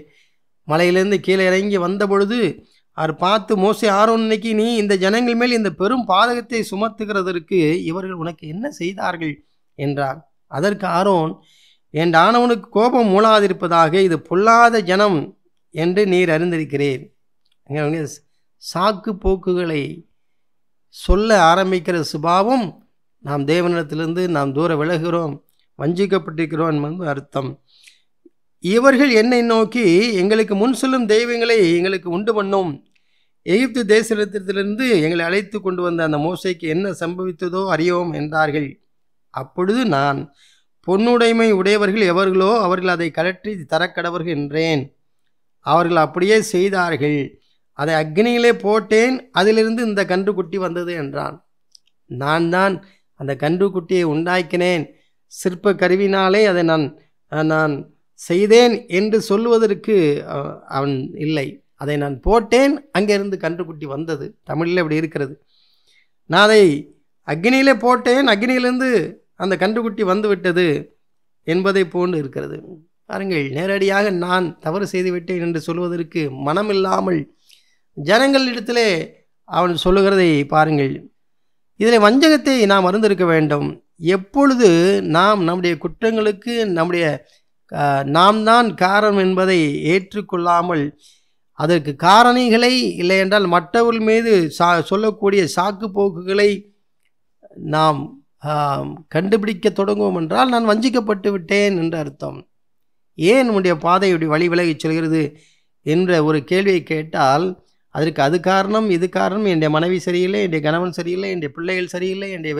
மலையிலேருந்து கீழே இறங்கி வந்த பொழுது அவர் பார்த்து, மோசே ஆரோன், இன்னைக்கு நீ இந்த ஜனங்கள் மேல் இந்த பெரும் பாதகத்தை சுமத்துகிறதற்கு இவர்கள் உனக்கு என்ன செய்தார்கள் என்றார். அதற்கு ஆரோன், என் ஆணவனுக்கு கோபம் மூளாதிருப்பதாக, இது பொல்லாத ஜனம் என்று நீர் அறிந்திருக்கிறேன். சாக்கு போக்குகளை சொல்ல ஆரம்பிக்கிற சுபாவம், நாம் தேவனிடத்திலிருந்து நாம் தூர விலகுகிறோம், வஞ்சிக்கப்பட்டிருக்கிறோம் என்பது அர்த்தம். இவர்கள் என்னை நோக்கி, எங்களுக்கு முன் செல்லும் தெய்வங்களை எங்களுக்கு உண்டு பண்ணும், எகிப்து தேசத்திலிருந்து எங்களை அழைத்து கொண்டு வந்த அந்த மோசைக்கு என்ன சம்பவித்ததோ அறியோம் என்றார்கள். அப்பொழுது நான், பொன்னுடைமை உடையவர்கள் எவர்களோ அவர்கள் அதை கழற்றி தரக்கடவர்கள் என்றேன். அவர்கள் அப்படியே செய்தார்கள். அதை அக்னியிலே போட்டேன், அதிலிருந்து இந்த கன்றுக்குட்டி வந்தது என்றான். நான் தான் அந்த கன்றுக்குட்டியை உண்டாக்கினேன், சிற்ப கருவினாலே அதை நான் செய்தேன் என்று சொல்லுவதற்கு அவன் இல்லை. அதை நான் போட்டேன், அங்கிருந்து கன்றுக்குட்டி வந்தது. தமிழில் இப்படி இருக்கிறது. நான் அதை அக்னியிலே போட்டேன், அக்னியிலிருந்து அந்த கன்றுக்குட்டி வந்து விட்டது என்பதை போன்று இருக்கிறது. பாருங்கள், நேரடியாக நான் தவறு செய்து விட்டேன் என்று சொல்வதற்கு மனமில்லாமல் ஜனங்களிடத்திலே அவன் சொல்லுகிறதை பாருங்கள். இதில் வஞ்சகத்தை நாம் அறிந்திருக்க வேண்டும். எப்பொழுது நாம் நம்முடைய குற்றங்களுக்கு நாம் தான் காரணம் என்பதை ஏற்றுக்கொள்ளாமல், அதற்கு காரணிகளை இல்லை என்றால் மற்றவர்கள் மீது சொல்லக்கூடிய சாக்கு போக்குகளை நாம் கண்டுபிடிக்க தொடங்குவோம் என்றால், நான் வஞ்சிக்கப்பட்டு விட்டேன் என்று அர்த்தம். ஏன் நம்முடைய பாதையுடைய வழி விலகிச் செல்கிறது என்ற ஒரு கேள்வியை கேட்டால், அதற்கு அது காரணம், இது காரணம், என்னுடைய மனைவி சரியில்லை, என்னுடைய கணவன் சரியில்லை, என்னுடைய பிள்ளைகள் சரியில்லை, என்னுடைய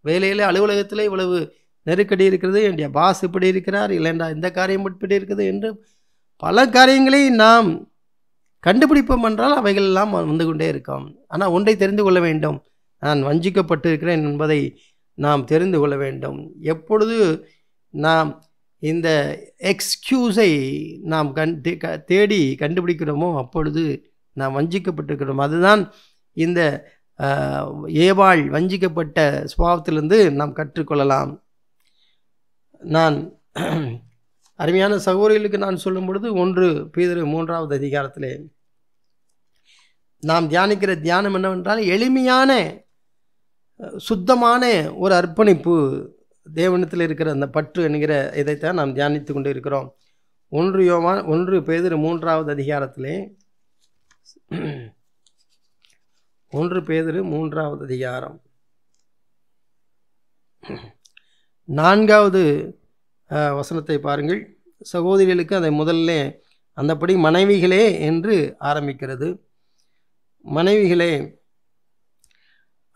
வேலையில் அலுவலகத்தில் இவ்வளவு நெருக்கடி இருக்கிறது, என்னுடைய பாஸ் இப்படி இருக்கிறார், இல்லைண்டா இந்த காரியம் இப்படி இருக்குது என்று பல காரியங்களை நாம் கண்டுபிடிப்போம் என்றால் அவைகள் எல்லாம் வந்து கொண்டே இருக்கோம். ஆனால் ஒன்றை தெரிந்து கொள்ள வேண்டும், நான் வஞ்சிக்கப்பட்டு இருக்கிறேன் என்பதை நாம் தெரிந்து கொள்ள வேண்டும். எப்பொழுது நாம் இந்த எக்ஸ்கியூஸை நாம் தேடி கண்டுபிடிக்கிறோமோ அப்பொழுது நாம் வஞ்சிக்கப்பட்டிருக்கிறோம். அதுதான் இந்த ஏவாள் வஞ்சிக்கப்பட்ட சுபாவத்திலிருந்து நாம் கற்றுக்கொள்ளலாம். நான் அருமையான சகோதரிகளுக்கு நான் சொல்லும் பொழுது 1 பேதுரு 3வது அதிகாரத்திலே நாம் தியானிக்கிற தியானம் என்னவென்றால், எளிமையான சுத்தமான ஒரு அர்ப்பணிப்பு, தேவனத்தில் இருக்கிற அந்த பற்று என்கிற இதைத்தான் நாம் தியானித்து கொண்டு இருக்கிறோம். 1 பேதுரு 3வது அதிகாரத்திலே 1 பேதுரு 3வது அதிகாரம் 4வது வசனத்தை பாருங்கள். சகோதரிகளுக்கு அதை முதல்ல அந்தபடி மனைவிகளே என்று ஆரம்பிக்கிறது. மனைவிகளே,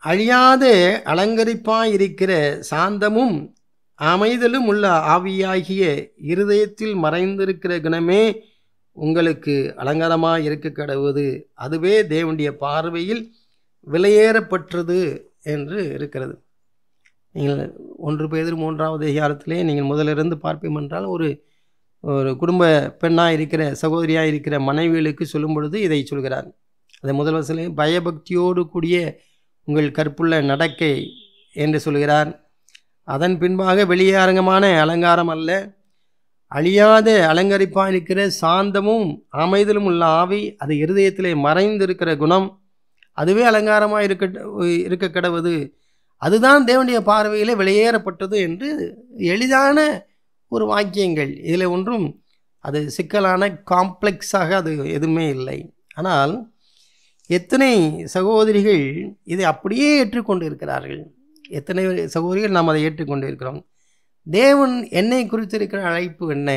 அழியாத அலங்கரிப்பாயிருக்கிற சாந்தமும் அமைதலும் உள்ள ஆவியாகிய இருதயத்தில் மறைந்திருக்கிற குணமே உங்களுக்கு அலங்காரமாக இருக்க கடவுது, அதுவே தேவனுடைய பார்வையில் விலையேறப்பட்டது என்று இருக்கிறது. நீங்கள் 1 பேதுரு 3வது அதிகாரத்திலே நீங்கள் முதலிருந்து பார்ப்போம் என்றால், ஒரு குடும்ப பெண்ணாக இருக்கிற சகோதரியாக இருக்கிற மனைவிகளுக்கு சொல்லும் பொழுது இதை சொல்கிறார். அதை முதல் வசனத்திலே பயபக்தியோடு கூடிய உங்கள் கற்புள்ள நடக்கை என்று சொல்கிறார். அதன் பின்பாக வெளியரங்கமான அலங்காரம் அல்ல, அழியாத அலங்கரிப்பாக இருக்கிற சாந்தமும் அமைதலும் உள்ள ஆவி, அது இருதயத்திலே மறைந்திருக்கிற குணம், அதுவே அலங்காரமாக இருக்க கடவுது, அதுதான் தேவனுடைய பார்வையிலே வெளியேறப்பட்டது என்று எளிதான ஒரு வாக்கியங்கள். இதில் ஒன்றும் அது சிக்கலான காம்ப்ளெக்ஸாக அது எதுவுமே இல்லை. ஆனால் எத்தனை சகோதரிகள் இதை அப்படியே ஏற்றுக்கொண்டு இருக்கிறார்கள், எத்தனை சகோதரிகள் நாம் அதை ஏற்றுக்கொண்டு இருக்கிறோம். தேவன் என்னை குறித்திருக்கிற அழைப்பு என்ன?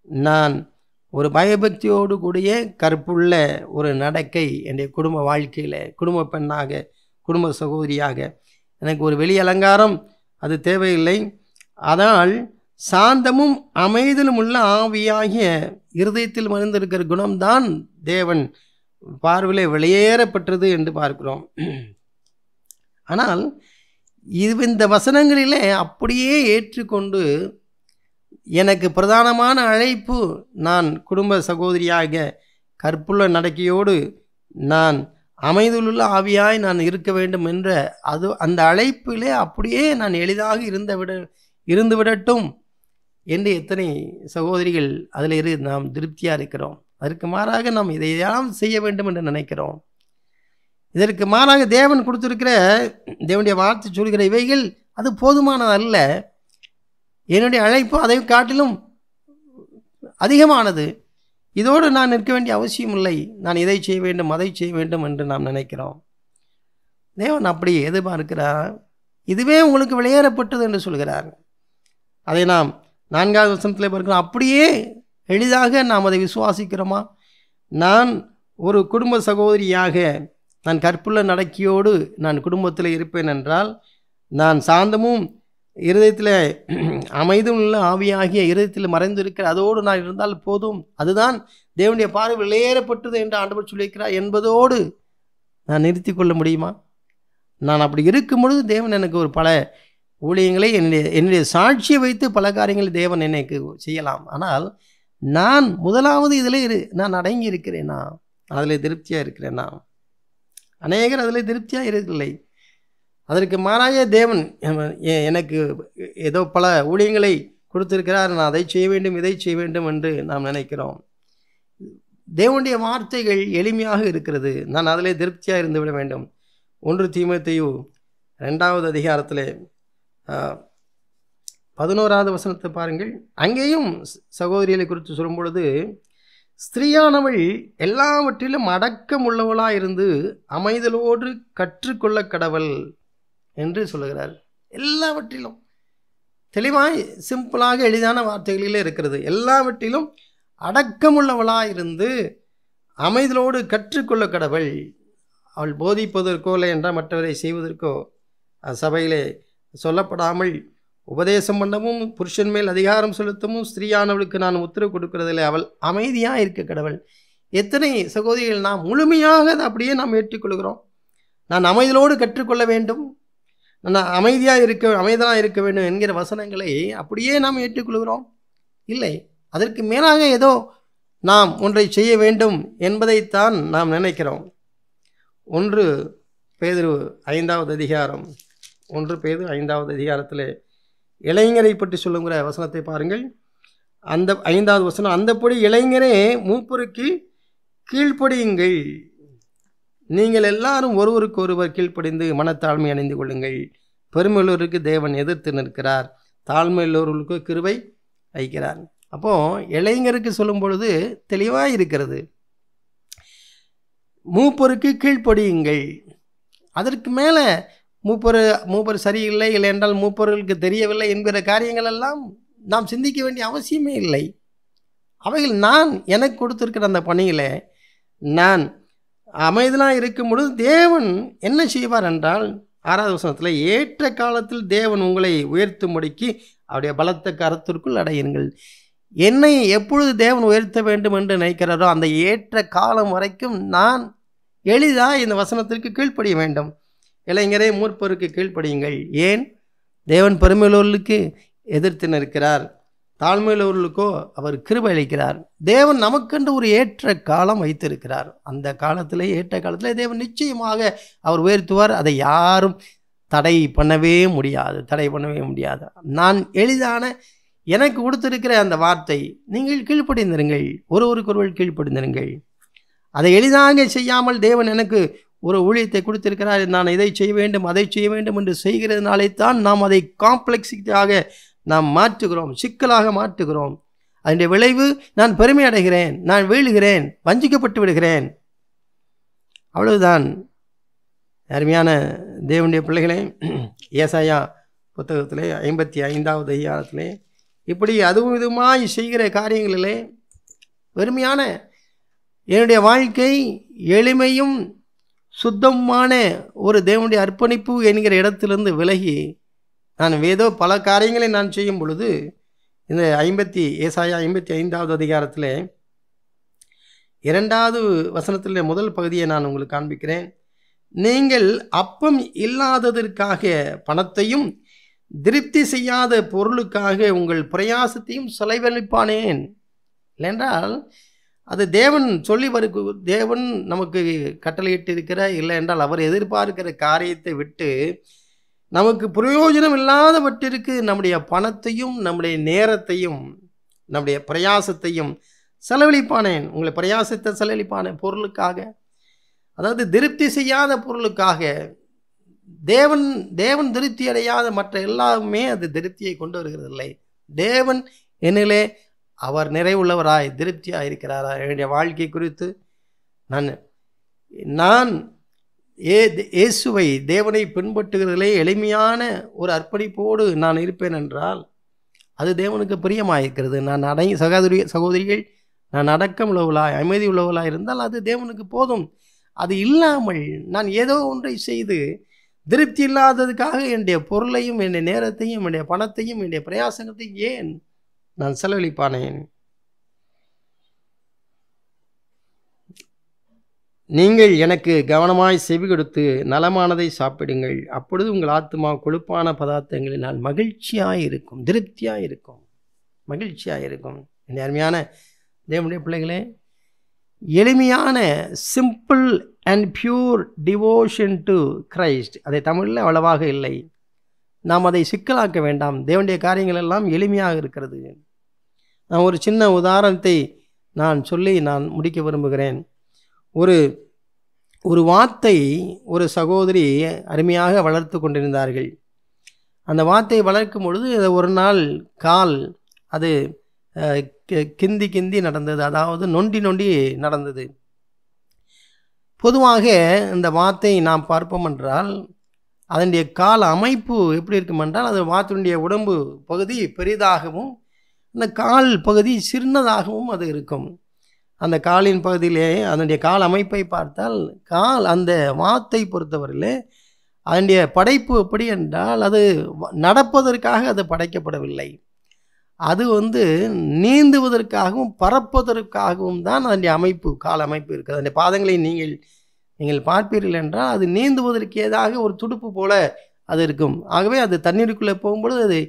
நான் ஒரு பயபக்தியோடு கூடிய கற்புள்ள ஒரு நடக்கை என்னுடைய குடும்ப வாழ்க்கையில், குடும்ப பெண்ணாக, குடும்ப சகோதரியாக, எனக்கு ஒரு வெளி அலங்காரம் அது தேவையில்லை. அதனால் சாந்தமும் அமைதலும் உள்ள ஆவியாகிய இருதயத்தில் மறைந்திருக்கிற குணம்தான் தேவன் பார்வையிலே வெளியேறப்பட்டது என்று பார்க்கிறோம். ஆனால் இந்த வசனங்களிலே அப்படியே ஏற்றுக்கொண்டு எனக்கு பிரதானமான அழைப்பு நான் குடும்ப சகோதரியாக கற்புள்ள நடக்கையோடு நான் அமைதலுள்ள ஆவியாய் நான் இருக்க வேண்டும் என்ற அந்த அழைப்பிலே அப்படியே நான் எளிதாக இருந்து விடட்டும் என்று எத்தனை சகோதரிகள் அதில் நாம் திருப்தியாக இருக்கிறோம். அதற்கு மாறாக நாம் இதையெல்லாம் செய்ய வேண்டும் என்று நினைக்கிறோம். இதற்கு மாறாக தேவன் கொடுத்திருக்கிற, தேவனுடைய வார்த்தை சொல்கிற இவைகள் அது போதுமானது அல்ல. என்னுடைய அழைப்பு அதை காட்டிலும் அதிகமானது. இதோடு நான் நிற்க வேண்டிய அவசியம் இல்லை, நான் இதை செய்ய வேண்டும் அதை செய்ய வேண்டும் என்று நாம் நினைக்கிறோம். தேவன் அப்படி எதிர்பார்க்கிறார், இதுவே உங்களுக்கு வெளியேறப்பட்டது என்று சொல்கிறார். அதை நாம் 4வது வசனத்தில் பார்க்கிறோம். அப்படியே எளிதாக நாம் அதை விசுவாசிக்கிறோமா? நான் ஒரு குடும்ப சகோதரியாக நான் கற்புள்ள நடக்கையோடு நான் குடும்பத்தில் இருப்பேன் என்றால், நான் சாந்தமும் இருதயத்தில் அமைதும் உள்ள ஆவியாகிய இருதயத்தில் மறைந்திருக்கிற அதோடு நான் இருந்தால் போதும், அதுதான் தேவனுடைய பார்வை வெளியேறப்பட்டது என்று ஆண்டவர் சொல்லியிருக்கிறார் என்பதோடு நான் நிறுத்தி கொள்ள முடியுமா? நான் அப்படி இருக்கும் பொழுது தேவன் எனக்கு ஒரு பல ஊழியங்களை என்னுடைய சாட்சியை வைத்து பல காரியங்களை தேவன் எனக்கு செய்யலாம். ஆனால் நான் முதலாவது இதில் நான் அடங்கி இருக்கிறேனா? அதில் திருப்தியாக இருக்கிறேனா? அநேகர் அதில் திருப்தியாக இருக்கவில்லை. அதற்கு மாறாக தேவன் எனக்கு ஏதோ பல ஊழியங்களை கொடுத்திருக்கிறார், நான் அதை செய்ய வேண்டும் இதை செய்ய வேண்டும் என்று நாம் நினைக்கிறோம். தேவனுடைய வார்த்தைகள் எளிமையாக இருக்கிறது, நான் அதில் திருப்தியாக இருந்து விட வேண்டும். 1 தீமோத்தேயு 2வது அதிகாரத்தில் 11வது வசனத்தை பாருங்கள். அங்கேயும் சகோதரிகளை குறித்து சொல்லும் பொழுது, ஸ்திரீயானவள் எல்லாவற்றிலும் அடக்கம் உள்ளவளாக இருந்து அமைதலோடு கற்றுக்கொள்ள கடவள் என்று சொல்லுகிறார். எல்லாவற்றிலும் தெளிவாய் சிம்பிளாக எளிதான வார்த்தைகளிலே இருக்கிறது. எல்லாவற்றிலும் அடக்கமுள்ளவளாக இருந்து அமைதலோடு கற்றுக்கொள்ள கடவள். அவள் போதிப்பதற்கோ இல்லை என்றால் மற்றவரை செய்வதற்கோ சபையிலே சொல்லப்படாமல் உபதேசம் பண்ணவும் புருஷன் மேல் அதிகாரம் செலுத்தவும் ஸ்திரீயானவளுக்கு நான் உத்தரவு கொடுக்கிறதில்லை, அவள் அமைதியாக இருக்க கடவுள். எத்தனை சகோதரிகள் நாம் முழுமையாக அதை அப்படியே நாம் ஏற்றுக்கொள்கிறோம். நான் அமைதியோடு கற்றுக்கொள்ள வேண்டும், நான் அமைதியாக இருக்க வேண்டும் என்கிற வசனங்களை அப்படியே நாம் ஏற்றுக்கொள்கிறோம். இல்லை, அதற்கு மேலாக ஏதோ நாம் ஒன்றை செய்ய வேண்டும் என்பதைத்தான் நாம் நினைக்கிறோம். 1 பேதுரு 5வது அதிகாரம் 1 பேதுரு 5வது அதிகாரத்தில் இளைஞரை பற்றி சொல்லுங்கிற வசனத்தை பாருங்கள். அந்த 5வது வசனம், அந்தப்படி இளைஞரே மூப்பருக்கு கீழ்ப்படியுங்கள், நீங்கள் எல்லாரும் ஒருவருக்கு ஒருவர் கீழ்ப்படிந்து மனத்தாழ்மை அணிந்து கொள்ளுங்கள். பெருமையுள்ளவருக்கு தேவன் எதிர்த்து நிற்கிறார், தாழ்மையுள்ளவர்களுக்கு கிருபை வைக்கிறார். அப்போது இளைஞருக்கு சொல்லும் பொழுது தெளிவாக இருக்கிறது, மூப்பருக்கு கீழ்ப்படியுங்கள். அதற்கு மேலே மூப்பர் சரியில்லை, இல்லை என்றால் மூப்பர்களுக்கு தெரியவில்லை என்கிற காரியங்கள் எல்லாம் நாம் சிந்திக்க வேண்டிய அவசியமே இல்லை. அவைகள் நான் எனக்கு கொடுத்திருக்கிற அந்த பணியில் நான் அமைதலாக இருக்கும் பொழுது தேவன் என்ன செய்வார் என்றால், 6வது வசனத்தில், ஏற்ற காலத்தில் தேவன் உங்களை உயர்த்தும்படிக்கு அவருடைய பலத்த கரத்திற்குள் அடையுங்கள். என்னை எப்பொழுது தேவன் உயர்த்த வேண்டும் என்று நினைக்கிறாரோ அந்த ஏற்ற காலம் வரைக்கும் நான் எளிதாக இந்த வசனத்திற்கு கீழ்ப்படிய வேண்டும். இளைஞரே மூப்பருக்கு கீழ்ப்படியுங்கள். ஏன்? தேவன் பெருமையுள்ளவர்களுக்கு எதிர்த்து நிற்கிறார், தாழ்மையுள்ளவர்களுக்கோ அவர் கிருபை அளிக்கிறார். தேவன் நமக்கென்று ஒரு ஏற்ற காலம் வைத்திருக்கிறார். அந்த காலத்திலே, ஏற்ற காலத்திலே தேவன் நிச்சயமாக அவர் உயர்த்துவார். அதை யாரும் தடை பண்ணவே முடியாது. நான் எளிதான எனக்கு கொடுத்திருக்கிற அந்த வார்த்தை, நீங்கள் கீழ்ப்படிந்திருங்கள், ஒருவருக்கு ஒருவர் கீழ்ப்படிந்திருங்கள். அதை எளிதாக செய்யாமல் தேவன் எனக்கு ஒரு ஊழியத்தை கொடுத்திருக்கிறார், நான் இதை செய்ய வேண்டும் அதை செய்ய வேண்டும் என்று செய்கிறதுனாலே தான் நாம் அதை காம்ப்ளெக்ஸிட்டியாக நாம் மாற்றுகிறோம், சிக்கலாக மாற்றுகிறோம். அதனுடைய விளைவு நான் பெருமை அடைகிறேன், நான் வீழுகிறேன், வஞ்சிக்கப்பட்டு விடுகிறேன். அவ்வளவுதான். அருமையான தேவனுடைய பிள்ளைகளே, ஏசாயா புத்தகத்திலே 55வது அதிகாரத்திலே இப்படி அதுவும் இதுமாய் செய்கிற காரியங்களிலே பெருமையான என்னுடைய வாழ்க்கை எளிமையும் சுத்தமான ஒரு தேவனுடைய அர்ப்பணிப்பு என்கிற இடத்திலிருந்து விலகி நான் ஏதோ பல காரியங்களை நான் செய்யும் பொழுது இந்த ஏசாயா 55வது அதிகாரத்தில் 2வது வசனத்தில் முதல் பகுதியை நான் உங்களுக்கு காண்பிக்கிறேன். நீங்கள் அப்பம் இல்லாததற்காக பணத்தையும் திருப்தி செய்யாத பொருளுக்காக உங்கள் பிரயாசத்தையும் செலவழிப்பானேன். இல்லைன்றால் அது தேவன் சொல்லி தேவன் நமக்கு கட்டளையிட்டு இருக்கிற, இல்லை என்றால் அவர் எதிர்பார்க்கிற காரியத்தை விட்டு நமக்கு பிரயோஜனம் இல்லாதவற்றிற்கு நம்முடைய பணத்தையும் நம்முடைய நேரத்தையும் நம்முடைய பிரயாசத்தையும் செலவழிப்பானேன். உங்களை பிரயாசத்தை செலவழிப்பானேன் பொருளுக்காக, அதாவது திருப்தி செய்யாத பொருளுக்காக. தேவன் திருப்தி அடையாத மற்ற எல்லாமே அது திருப்தியை கொண்டு வருகிறது இல்லை. தேவன் என்னிலே அவர் நிறைவுள்ளவராய் திருப்தியாக இருக்கிறாரா? என்னுடைய வாழ்க்கை குறித்து நான் இயேசுவை தேவனை பின்பற்றுகிறதிலே எளிமையான ஒரு அர்ப்பணிப்போடு நான் இருப்பேன் என்றால் அது தேவனுக்கு பிரியமாயிருக்கிறது. நான் சகோதரிகள் நான் அடக்கம் உள்ளவளாய் அமைதி உள்ளவளாய் இருந்தால் அது தேவனுக்கு போதும். அது இல்லாமல் நான் ஏதோ ஒன்றை செய்து திருப்தி இல்லாததுக்காக என்னுடைய பொருளையும் என்னுடைய நேரத்தையும் என்னுடைய பணத்தையும் என்னுடைய பிரயாசங்கத்தையும் ஏன் நான் செலவழிப்பானேன்? நீங்கள் எனக்கு கவனமாய் செவி கொடுத்து நலமானதை சாப்பிடுங்கள், அப்பொழுது உங்கள் ஆத்துமா கொழுப்பான பதார்த்தங்களினால் மகிழ்ச்சியாக இருக்கும், திருப்தியாக இருக்கும், மகிழ்ச்சியாக இருக்கும். என் அருமையான தேவனுடைய பிள்ளைகளே, எளிமையான simple and pure devotion to Christ, அதை தமிழில் அவ்வளவாக இல்லை. நாம் அதை சிக்கலாக்க வேண்டாம். தேவனுடைய காரியங்கள் எல்லாம் எளிமையாக இருக்கிறது. நான் ஒரு சின்ன உதாரணத்தை நான் சொல்லி நான் முடிக்க விரும்புகிறேன். ஒரு வாத்தை ஒரு சகோதரி அருமையாக வளர்த்து கொண்டிருந்தார்கள். அந்த வாத்தை வளர்க்கும் பொழுது ஒரு நாள் கால் அது கிந்தி நடந்தது, அதாவது நொண்டி நடந்தது. பொதுவாக இந்த வாத்தை நாம் பார்ப்போம் என்றால் அதனுடைய கால் அமைப்பு எப்படி இருக்கும் என்றால் அது வாத்தினுடைய உடம்பு பகுதி பெரிதாகவும் அந்த கால் பகுதி சின்னதாகவும் அது இருக்கும். அந்த காலின் பகுதியிலே அதனுடைய கால் அமைப்பை பார்த்தால் அந்த வாத்தை பொறுத்தவரையிலே அதனுடைய படைப்பு எப்படி என்றால் அது நடப்பதற்காக அது படைக்கப்படவில்லை. அது நீந்துவதற்காகவும் பறப்பதற்காகவும் தான் அதனுடைய அமைப்பு, கால் அமைப்பு இருக்குது. அதனுடைய பாதங்களை நீங்கள் பார்ப்பீர்கள் என்றால் அது நீந்துவதற்கு ஏதாக ஒரு துடுப்பு போல அது இருக்கும். ஆகவே அது தண்ணீருக்குள்ளே போகும்பொழுது அது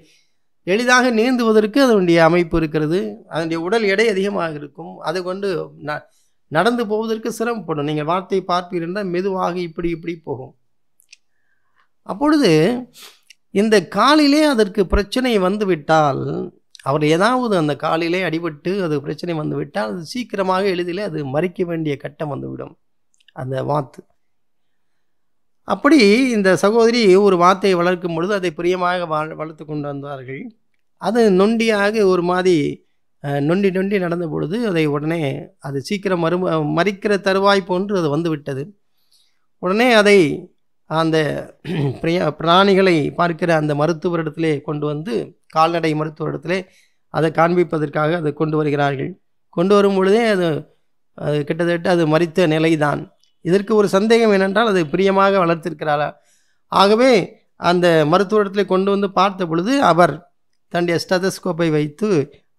எளிதாக நீந்துவதற்கு அதனுடைய அமைப்பு இருக்கிறது. அதனுடைய உடல் எடை அதிகமாக இருக்கும். அது கொண்டு நடந்து போவதற்கு சிரமப்படும். நீங்கள் வார்த்தை பார்ப்பீர்கள் என்றால் மெதுவாக இப்படி போகும். அப்பொழுது இந்த காலிலே அதற்கு பிரச்சனை வந்துவிட்டால், அவர் ஏதாவது அந்த காலிலே அடிபட்டு அது பிரச்சனை வந்துவிட்டால் அது சீக்கிரமாக எளிதிலே அது மறிக்க வேண்டிய கட்டம் வந்துவிடும் அந்த வாத்து. அப்படி இந்த சகோதரி ஒரு வாத்தை வளர்க்கும் பொழுது அதை பிரியமாக வளர்த்து கொண்டு வந்தார்கள். அது நொண்டியாக ஒரு மாதிரி நொண்டி நடந்த பொழுது அதை உடனே அது சீக்கிரம் மறிக்கிற தருவாய் போன்று அது வந்துவிட்டது. உடனே அதை அந்த பிராணிகளை பார்க்கிற அந்த மருத்துவரிடத்திலே கொண்டு வந்து, கால்நடை மருத்துவரிடத்திலே அதை காண்பிப்பதற்காக அதை கொண்டு வருகிறார்கள். கொண்டு வரும் பொழுதே அது கிட்டத்தட்ட அது மறித்த நிலைதான். இதற்கு ஒரு சந்தேகம் என்னென்றால் அது பிரியமாக வளர்த்திருக்கிறாரா? ஆகவே அந்த மருத்துவரிடத்திலே கொண்டு வந்து பார்த்த பொழுது அவர் தன்னுடைய ஸ்டெதஸ்கோப்பை வைத்து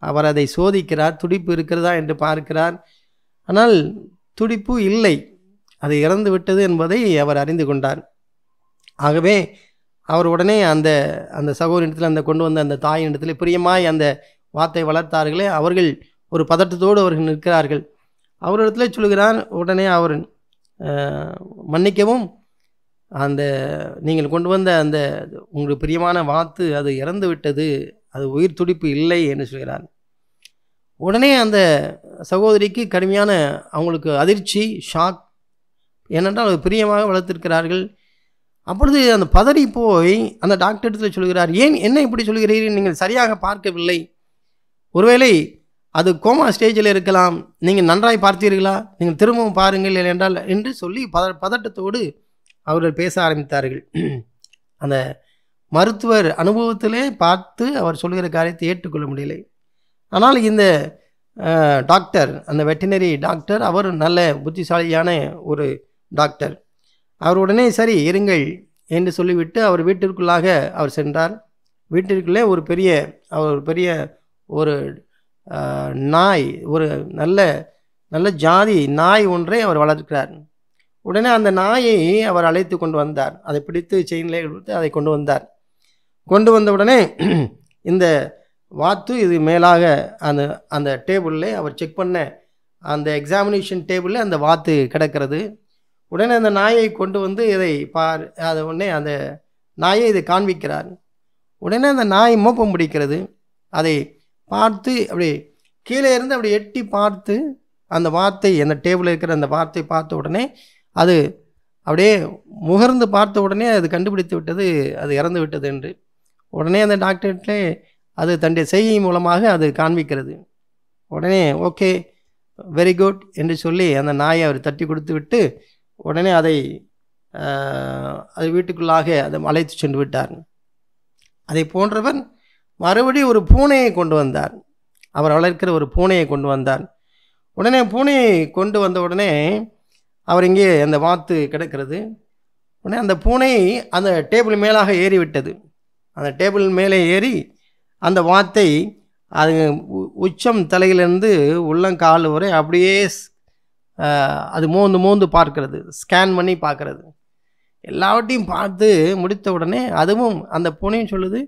அவர் அதை சோதிக்கிறார். துடிப்பு இருக்கிறதா என்று பார்க்கிறார். ஆனால் துடிப்பு இல்லை, அது இறந்து விட்டது என்பதை அவர் அறிந்து கொண்டார். ஆகவே அவர் உடனே அந்த சகோதரத்தில் அந்த கொண்டு வந்த அந்த தாயினிடத்தில் பிரியமாய் அந்த வாத்தை வளர்த்தார்களே, அவர்கள் ஒரு பதட்டத்தோடு அவர்கள் நிற்கிறார்கள். அவரிடத்துல சொல்கிறார். உடனே அவர் மன்னிக்கவும், நீங்கள் கொண்டு வந்த அந்த உங்களுக்கு பிரியமான வாத்து அது இறந்து விட்டது, அது உயிர் துடிப்பு இல்லை என்று சொல்கிறார். உடனே அந்த சகோதரிக்கு கடுமையான அவங்களுக்கு அதிர்ச்சி, ஷாக். ஏனென்றால் அவர் பிரியமாக வளர்த்திருக்கிறார்கள். அப்பொழுது அந்த பதறி போய் அந்த டாக்டர் இடத்துல சொல்கிறார், ஏன் என்ன இப்படி சொல்கிறீர்கள்? நீங்கள் சரியாக பார்க்கவில்லை. ஒருவேளை அது கோமா ஸ்டேஜில் இருக்கலாம். நீங்கள் நன்றாய் பார்த்தீர்களா? நீங்கள் திரும்பவும் பாருங்கள் என்றால் என்று சொல்லி பதட்டத்தோடு அவர்கள் பேச ஆரம்பித்தார்கள். அந்த மருத்துவர் அனுபவத்திலே பார்த்து அவர் சொல்கிற காரியத்தை ஏற்றுக்கொள்ள முடியலை. ஆனால் இந்த டாக்டர், அந்த வெட்டினரி டாக்டர், அவர் நல்ல புத்திசாலியான ஒரு டாக்டர். அவர் உடனே சரி இருங்கள் என்று சொல்லிவிட்டு அவர் வீட்டிற்குள்ளாக அவர் சென்றார். வீட்டிற்குள்ளே ஒரு பெரிய ஒரு நாய், ஒரு நல்ல ஜாதி நாய் ஒன்றை அவர் வளர்க்கிறார். உடனே அந்த நாயை அவர் அழைத்து கொண்டு வந்தார். அதை பிடித்து செயினில் கொடுத்து அதை கொண்டு வந்தார். கொண்டு வந்த உடனே இந்த வாத்து இது மேலாக அந்த டேபிளில் அவர் செக் பண்ண அந்த எக்ஸாமினேஷன் டேபிளில் அந்த வாத்து கிடக்கிறது. உடனே அந்த நாயை கொண்டு வந்து இதை அதை உடனே அந்த நாயை இதை காண்பிக்கிறார். உடனே அந்த நாய் மோப்பம் பிடிக்கிறது. அதை பார்த்து அப்படி கீழே இருந்து அப்படி எட்டி பார்த்து அந்த வாத்தை, அந்த டேபிளில் இருக்கிற அந்த வாத்தை பார்த்த உடனே அது அப்படியே முகர்ந்து பார்த்த உடனே அது கண்டுபிடித்து விட்டது, அது இறந்து விட்டது என்று. உடனே அந்த டாக்டர்கிட்டே அது தன்னுடைய செய்கை மூலமாக அது காண்பிக்கிறது. உடனே ஓகே வெரி குட் என்று சொல்லி அந்த நாயை அவர் தட்டி கொடுத்து விட்டு உடனே அது வீட்டுக்குள்ளாக அதை அழைத்து சென்று விட்டார். அதை போன்றவர் மறுபடியும் ஒரு பூனையை கொண்டு வந்தார். அவர் வளர்க்கிற ஒரு பூனையை கொண்டு வந்தார். உடனே பூனையை கொண்டு வந்த உடனே அவர் இங்கே அந்த வாத்து கிடக்கிறது. உடனே அந்த பூனை அந்த டேபிள் மேலாக ஏறிவிட்டது. அந்த டேபிள் மேலே ஏறி அந்த வாத்தை அது உச்சம் தலையிலிருந்து உள்ளங்கால் வரை அப்படியே அது மோந்து பார்க்கிறது, ஸ்கேன் பண்ணி பார்க்கறது. எல்லாவற்றையும் பார்த்து முடித்த உடனே அதுவும் அந்த பூனையும் சொல்லுது,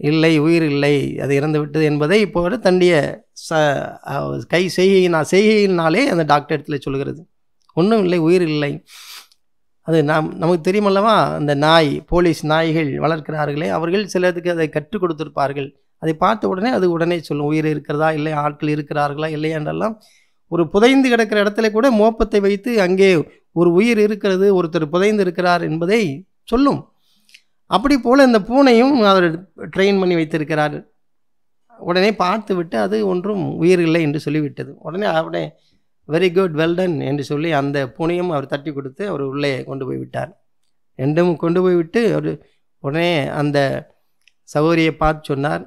இல்லை, உயிர் இல்லை, அது இறந்து விட்டது என்பதை இப்போ தன்னுடைய கை செய்கையினாலே அந்த டாக்டர் இடத்துல சொல்கிறது. ஒன்றும் இல்லை, உயிர் இல்லை. அது நமக்கு தெரியுமல்லவா, அந்த நாய், போலீஸ் நாய்கள் வளர்க்கிறார்களே, அவர்கள் சிலருக்கு அதை கற்றுக் கொடுத்திருப்பார்கள். அதை பார்த்த உடனே அது உடனே சொல்லும், உயிர் இருக்கிறதா, இல்லை ஆட்கள் இருக்கிறார்களா, இல்லை என்றெல்லாம். ஒரு புதைந்து கிடக்கிற இடத்துல கூட மோப்பத்தை வைத்து அங்கே ஒரு உயிர் இருக்கிறது, ஒருத்தர் புதைந்து இருக்கிறார் என்பதை சொல்லும். அப்படி போல் இந்த பூனையும் அவர் ட்ரெயின் பண்ணி வைத்திருக்கிறார். உடனே பார்த்து விட்டு அது ஒன்றும் உயிர் இல்லை என்று சொல்லிவிட்டது. உடனே வெரி குட், வெல் டன் என்று சொல்லி அந்த பூனையும் அவர் தட்டி கொடுத்து அவர் உள்ளே கொண்டு போய் விட்டார். ரெண்டும் கொண்டு போய் விட்டு அவர் உடனே அந்த சகோதரியை பார்த்து சொன்னார்,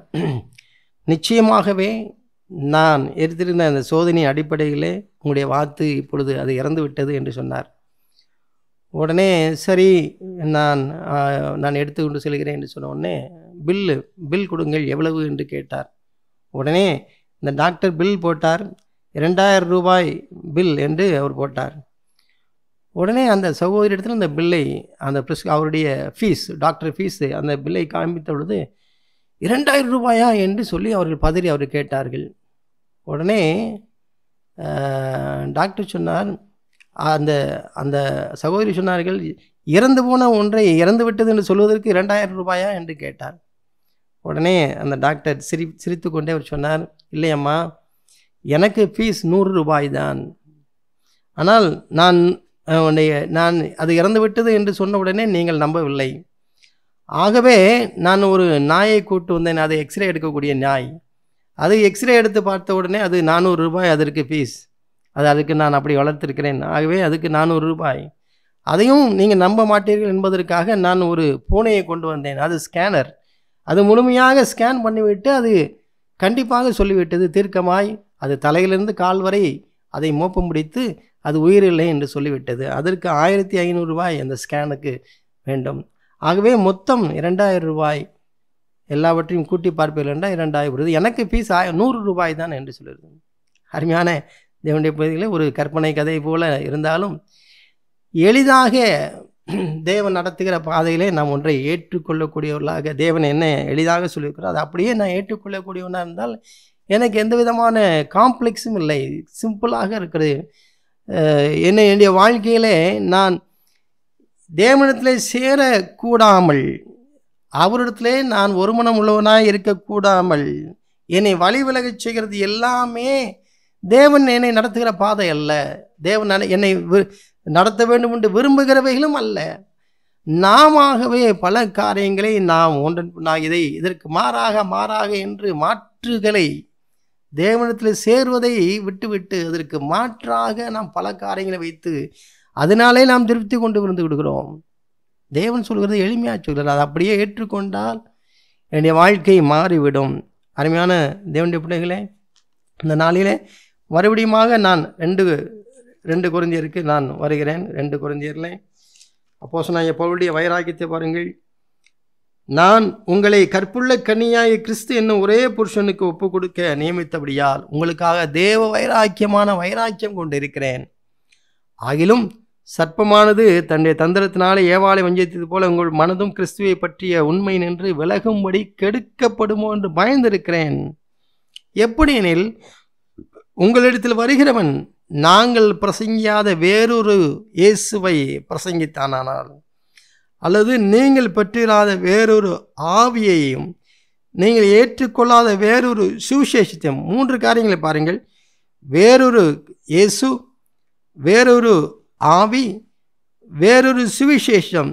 நிச்சயமாகவே நான் எடுத்திருந்த அந்த சோதனை அடிப்படையிலே உங்களுடைய வாத்து இப்பொழுது அது இறந்து விட்டது என்று சொன்னார். உடனே சரி நான் எடுத்துக்கொண்டு செல்கிறேன் என்று சொன்ன உடனே பில் கொடுங்கள் எவ்வளவு என்று கேட்டார். உடனே இந்த டாக்டர் பில் போட்டார். 2000 ரூபாய் பில் என்று அவர் போட்டார். உடனே அந்த சகோதரி இடத்துல அந்த பில்லை, அந்த அவருடைய ஃபீஸ், டாக்டர் ஃபீஸு, அந்த பில்லை காண்பித்த பொழுது 2000 ரூபாயா என்று சொல்லி அவர்கள் பதறி அவர் கேட்டார்கள். உடனே டாக்டர் சொன்னார், அந்த சகோதரி சொன்னார்கள், இறந்து போன ஒன்றை இறந்து விட்டது என்று சொல்வதற்கு 2000 ரூபாயா என்று கேட்டார். உடனே அந்த டாக்டர் சிரித்து கொண்டே அவர் சொன்னார், இல்லையம்மா, எனக்கு ஃபீஸ் 100 ரூபாய் தான். ஆனால் நான் அது இறந்து விட்டது என்று சொன்ன உடனே நீங்கள் நம்பவில்லை. ஆகவே நான் ஒரு நாயை கூட்டு வந்தேன், அது எக்ஸ்ரே எடுக்கக்கூடிய நாய். அது எக்ஸ்ரே எடுத்து பார்த்த உடனே அது 400 ரூபாய் அதற்கு ஃபீஸ். அதுக்கு நான் அப்படி வளர்த்திருக்கிறேன். ஆகவே அதுக்கு 400 ரூபாய். அதையும் நீங்கள் நம்ப மாட்டீர்கள் என்பதற்காக நான் ஒரு பூனையை கொண்டு வந்தேன். அது ஸ்கேனர். அது முழுமையாக ஸ்கேன் பண்ணிவிட்டு அது கண்டிப்பாக சொல்லிவிட்டது தீர்க்கமாய், அது தலையிலிருந்து கால் வரை அதை மோப்பம் பிடித்து அது உயிரில்லை என்று சொல்லிவிட்டது. அதற்கு 1500 ரூபாய் அந்த ஸ்கேனுக்கு வேண்டும். ஆகவே மொத்தம் 2000 ரூபாய். எல்லாவற்றையும் கூட்டி பார்ப்பீர்கள் என்றால் 2000 வருது. எனக்கு ஃபீஸ் 100 ரூபாய் தான் என்று சொல்லிடுது. அருமையான தேவனுடைய பகுதிகளே, ஒரு கற்பனை கதை போல இருந்தாலும் எளிதாக தேவன் நடத்துகிற பாதையிலே நாம் ஒன்றை ஏற்றுக்கொள்ளக்கூடியவர்களாக, தேவன் என்ன எளிதாக சொல்லியிருக்கிறார் அதை அப்படியே நான் ஏற்றுக்கொள்ளக்கூடியவனாக இருந்தால் எனக்கு எந்த விதமான காம்ப்ளெக்ஸும் இல்லை, சிம்பிளாக இருக்கிறது. என்னுடைய வாழ்க்கையிலே நான் தேவனிடத்திலே சேரக்கூடாமல், அவரிடத்திலே நான் ஒரு மனம் உள்ளவனாய் இருக்கக்கூடாமல், என்னை வழி விலகச் செய்கிறது எல்லாமே தேவன் என்னை நடத்துகிற பாதை அல்ல. தேவன் என்னை நடத்த வேண்டும் என்று விரும்புகிறவைகளும் அல்ல. நாமவே பல காரியங்களை நாம் இதற்கு மாறாக என்று மாற்றுகளை தேவனிடத்தில் சேர்வதை விட்டுவிட்டு அதற்கு மாற்றாக நாம் பல காரியங்களை வைத்து அதனாலே நாம் திருப்தி கொண்டு விருந்து விடுகிறோம். தேவன் சொல்கிறது எளிமையாக சொல்கிறார். அதை அப்படியே ஏற்றுக்கொண்டால் என்னுடைய வாழ்க்கை மாறிவிடும். அருமையான தேவனுடைய பிள்ளைகளே, இந்த நாளிலே மறுபடியுமாக நான் ரெண்டு கொரிந்தியருக்கு நான் வருகிறேன். 2 கொரிந்தியரில் அப்போஸ்தலனாகிய பவுலுடைய வைராக்கியத்தை பாருங்கள். நான் உங்களை கற்புள்ள கன்னியாகிய கிறிஸ்து என்னும் ஒரே புருஷனுக்கு ஒப்பு கொடுக்க நியமித்தபடியால் உங்களுக்காக தேவ வைராக்கியம் கொண்டு இருக்கிறேன். ஆகிலும் சர்ப்பமானது தன்னுடைய தந்திரத்தினாலே ஏவாளை வஞ்சித்தது போல உங்கள் மனதும் கிறிஸ்துவை பற்றிய உண்மை நின்று விலகும்படி கெடுக்கப்படுமோ என்று பயந்திருக்கிறேன். எப்படி எனில், உங்களிடத்தில் வருகிறவன் நாங்கள் பிரசங்கியாத வேறொரு இயேசுவை பிரசங்கித்தானால், அல்லது நீங்கள் பெற்றிராத வேறொரு ஆவியையும் நீங்கள் ஏற்றுக்கொள்ளாத வேறொரு சுவிசேஷத்தையும், 3 காரியங்களை பாருங்கள். வேறொரு இயேசு, வேறொரு ஆவி, வேறொரு சுவிசேஷம்,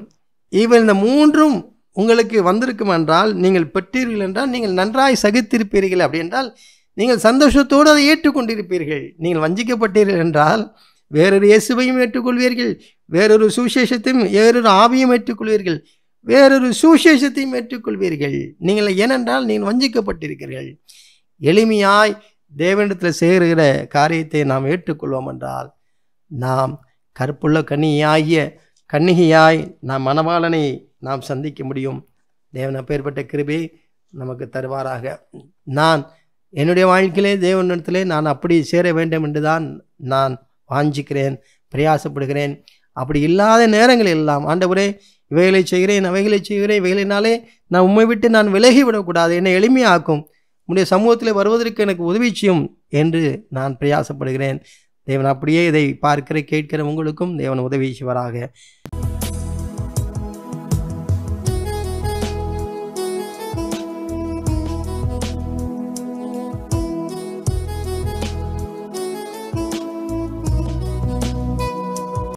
இவன் இந்த 3ம் உங்களுக்கு வந்திருக்கும் என்றால், நீங்கள் பெற்றீர்கள் என்றால் நீங்கள் நன்றாய் சகித்திருப்பீர்கள். அப்படி என்றால் நீங்கள் சந்தோஷத்தோடு அதை ஏற்றுக்கொண்டிருப்பீர்கள். நீங்கள் வஞ்சிக்கப்பட்டீர்கள் என்றால் வேறொரு இயேசுவையும் ஏற்றுக்கொள்வீர்கள், வேறொரு சுவிசேஷத்தையும் வேறொரு ஆவியும் ஏற்றுக்கொள்வீர்கள், வேறொரு சுவிசேஷத்தையும் ஏற்றுக்கொள்வீர்கள். நீங்கள் ஏனென்றால் நீங்கள் வஞ்சிக்கப்பட்டிருக்கிறீர்கள். எளிமையாய் தேவனிடத்தில் சேருகிற காரியத்தை நாம் ஏற்றுக்கொள்வோம் என்றால் நாம் கற்புள்ள கன்னிகையாய் நாம் மணவாளனை நாம் சந்திக்க முடியும். தேவன் அப்பேற்பட்ட கிருபை நமக்கு தருவாராக. நான் என்னுடைய வாழ்க்கையிலே தேவனிடத்திலே நான் அப்படி சேர வேண்டும் என்று தான் நான் வாஞ்சிக்கிறேன், பிரயாசப்படுகிறேன். அப்படி இல்லாத நேரங்கள் எல்லாம், ஆண்டவரே இவைகளை செய்கிறேன், அவைகளை செய்கிறேன், இவைகளினாலே நான் உம்மை விட்டு நான் விலகி விடக்கூடாது, என்னை எளிமையாக்கும், உம்முடைய சமூகத்தில் வருவதற்கு எனக்கு உதவி செய்யும் என்று நான் பிரயாசப்படுகிறேன். தேவன் அப்படியே இதை பார்க்கிற கேட்கிற உங்களுக்கும் தேவன் உதவி செய்வாராக.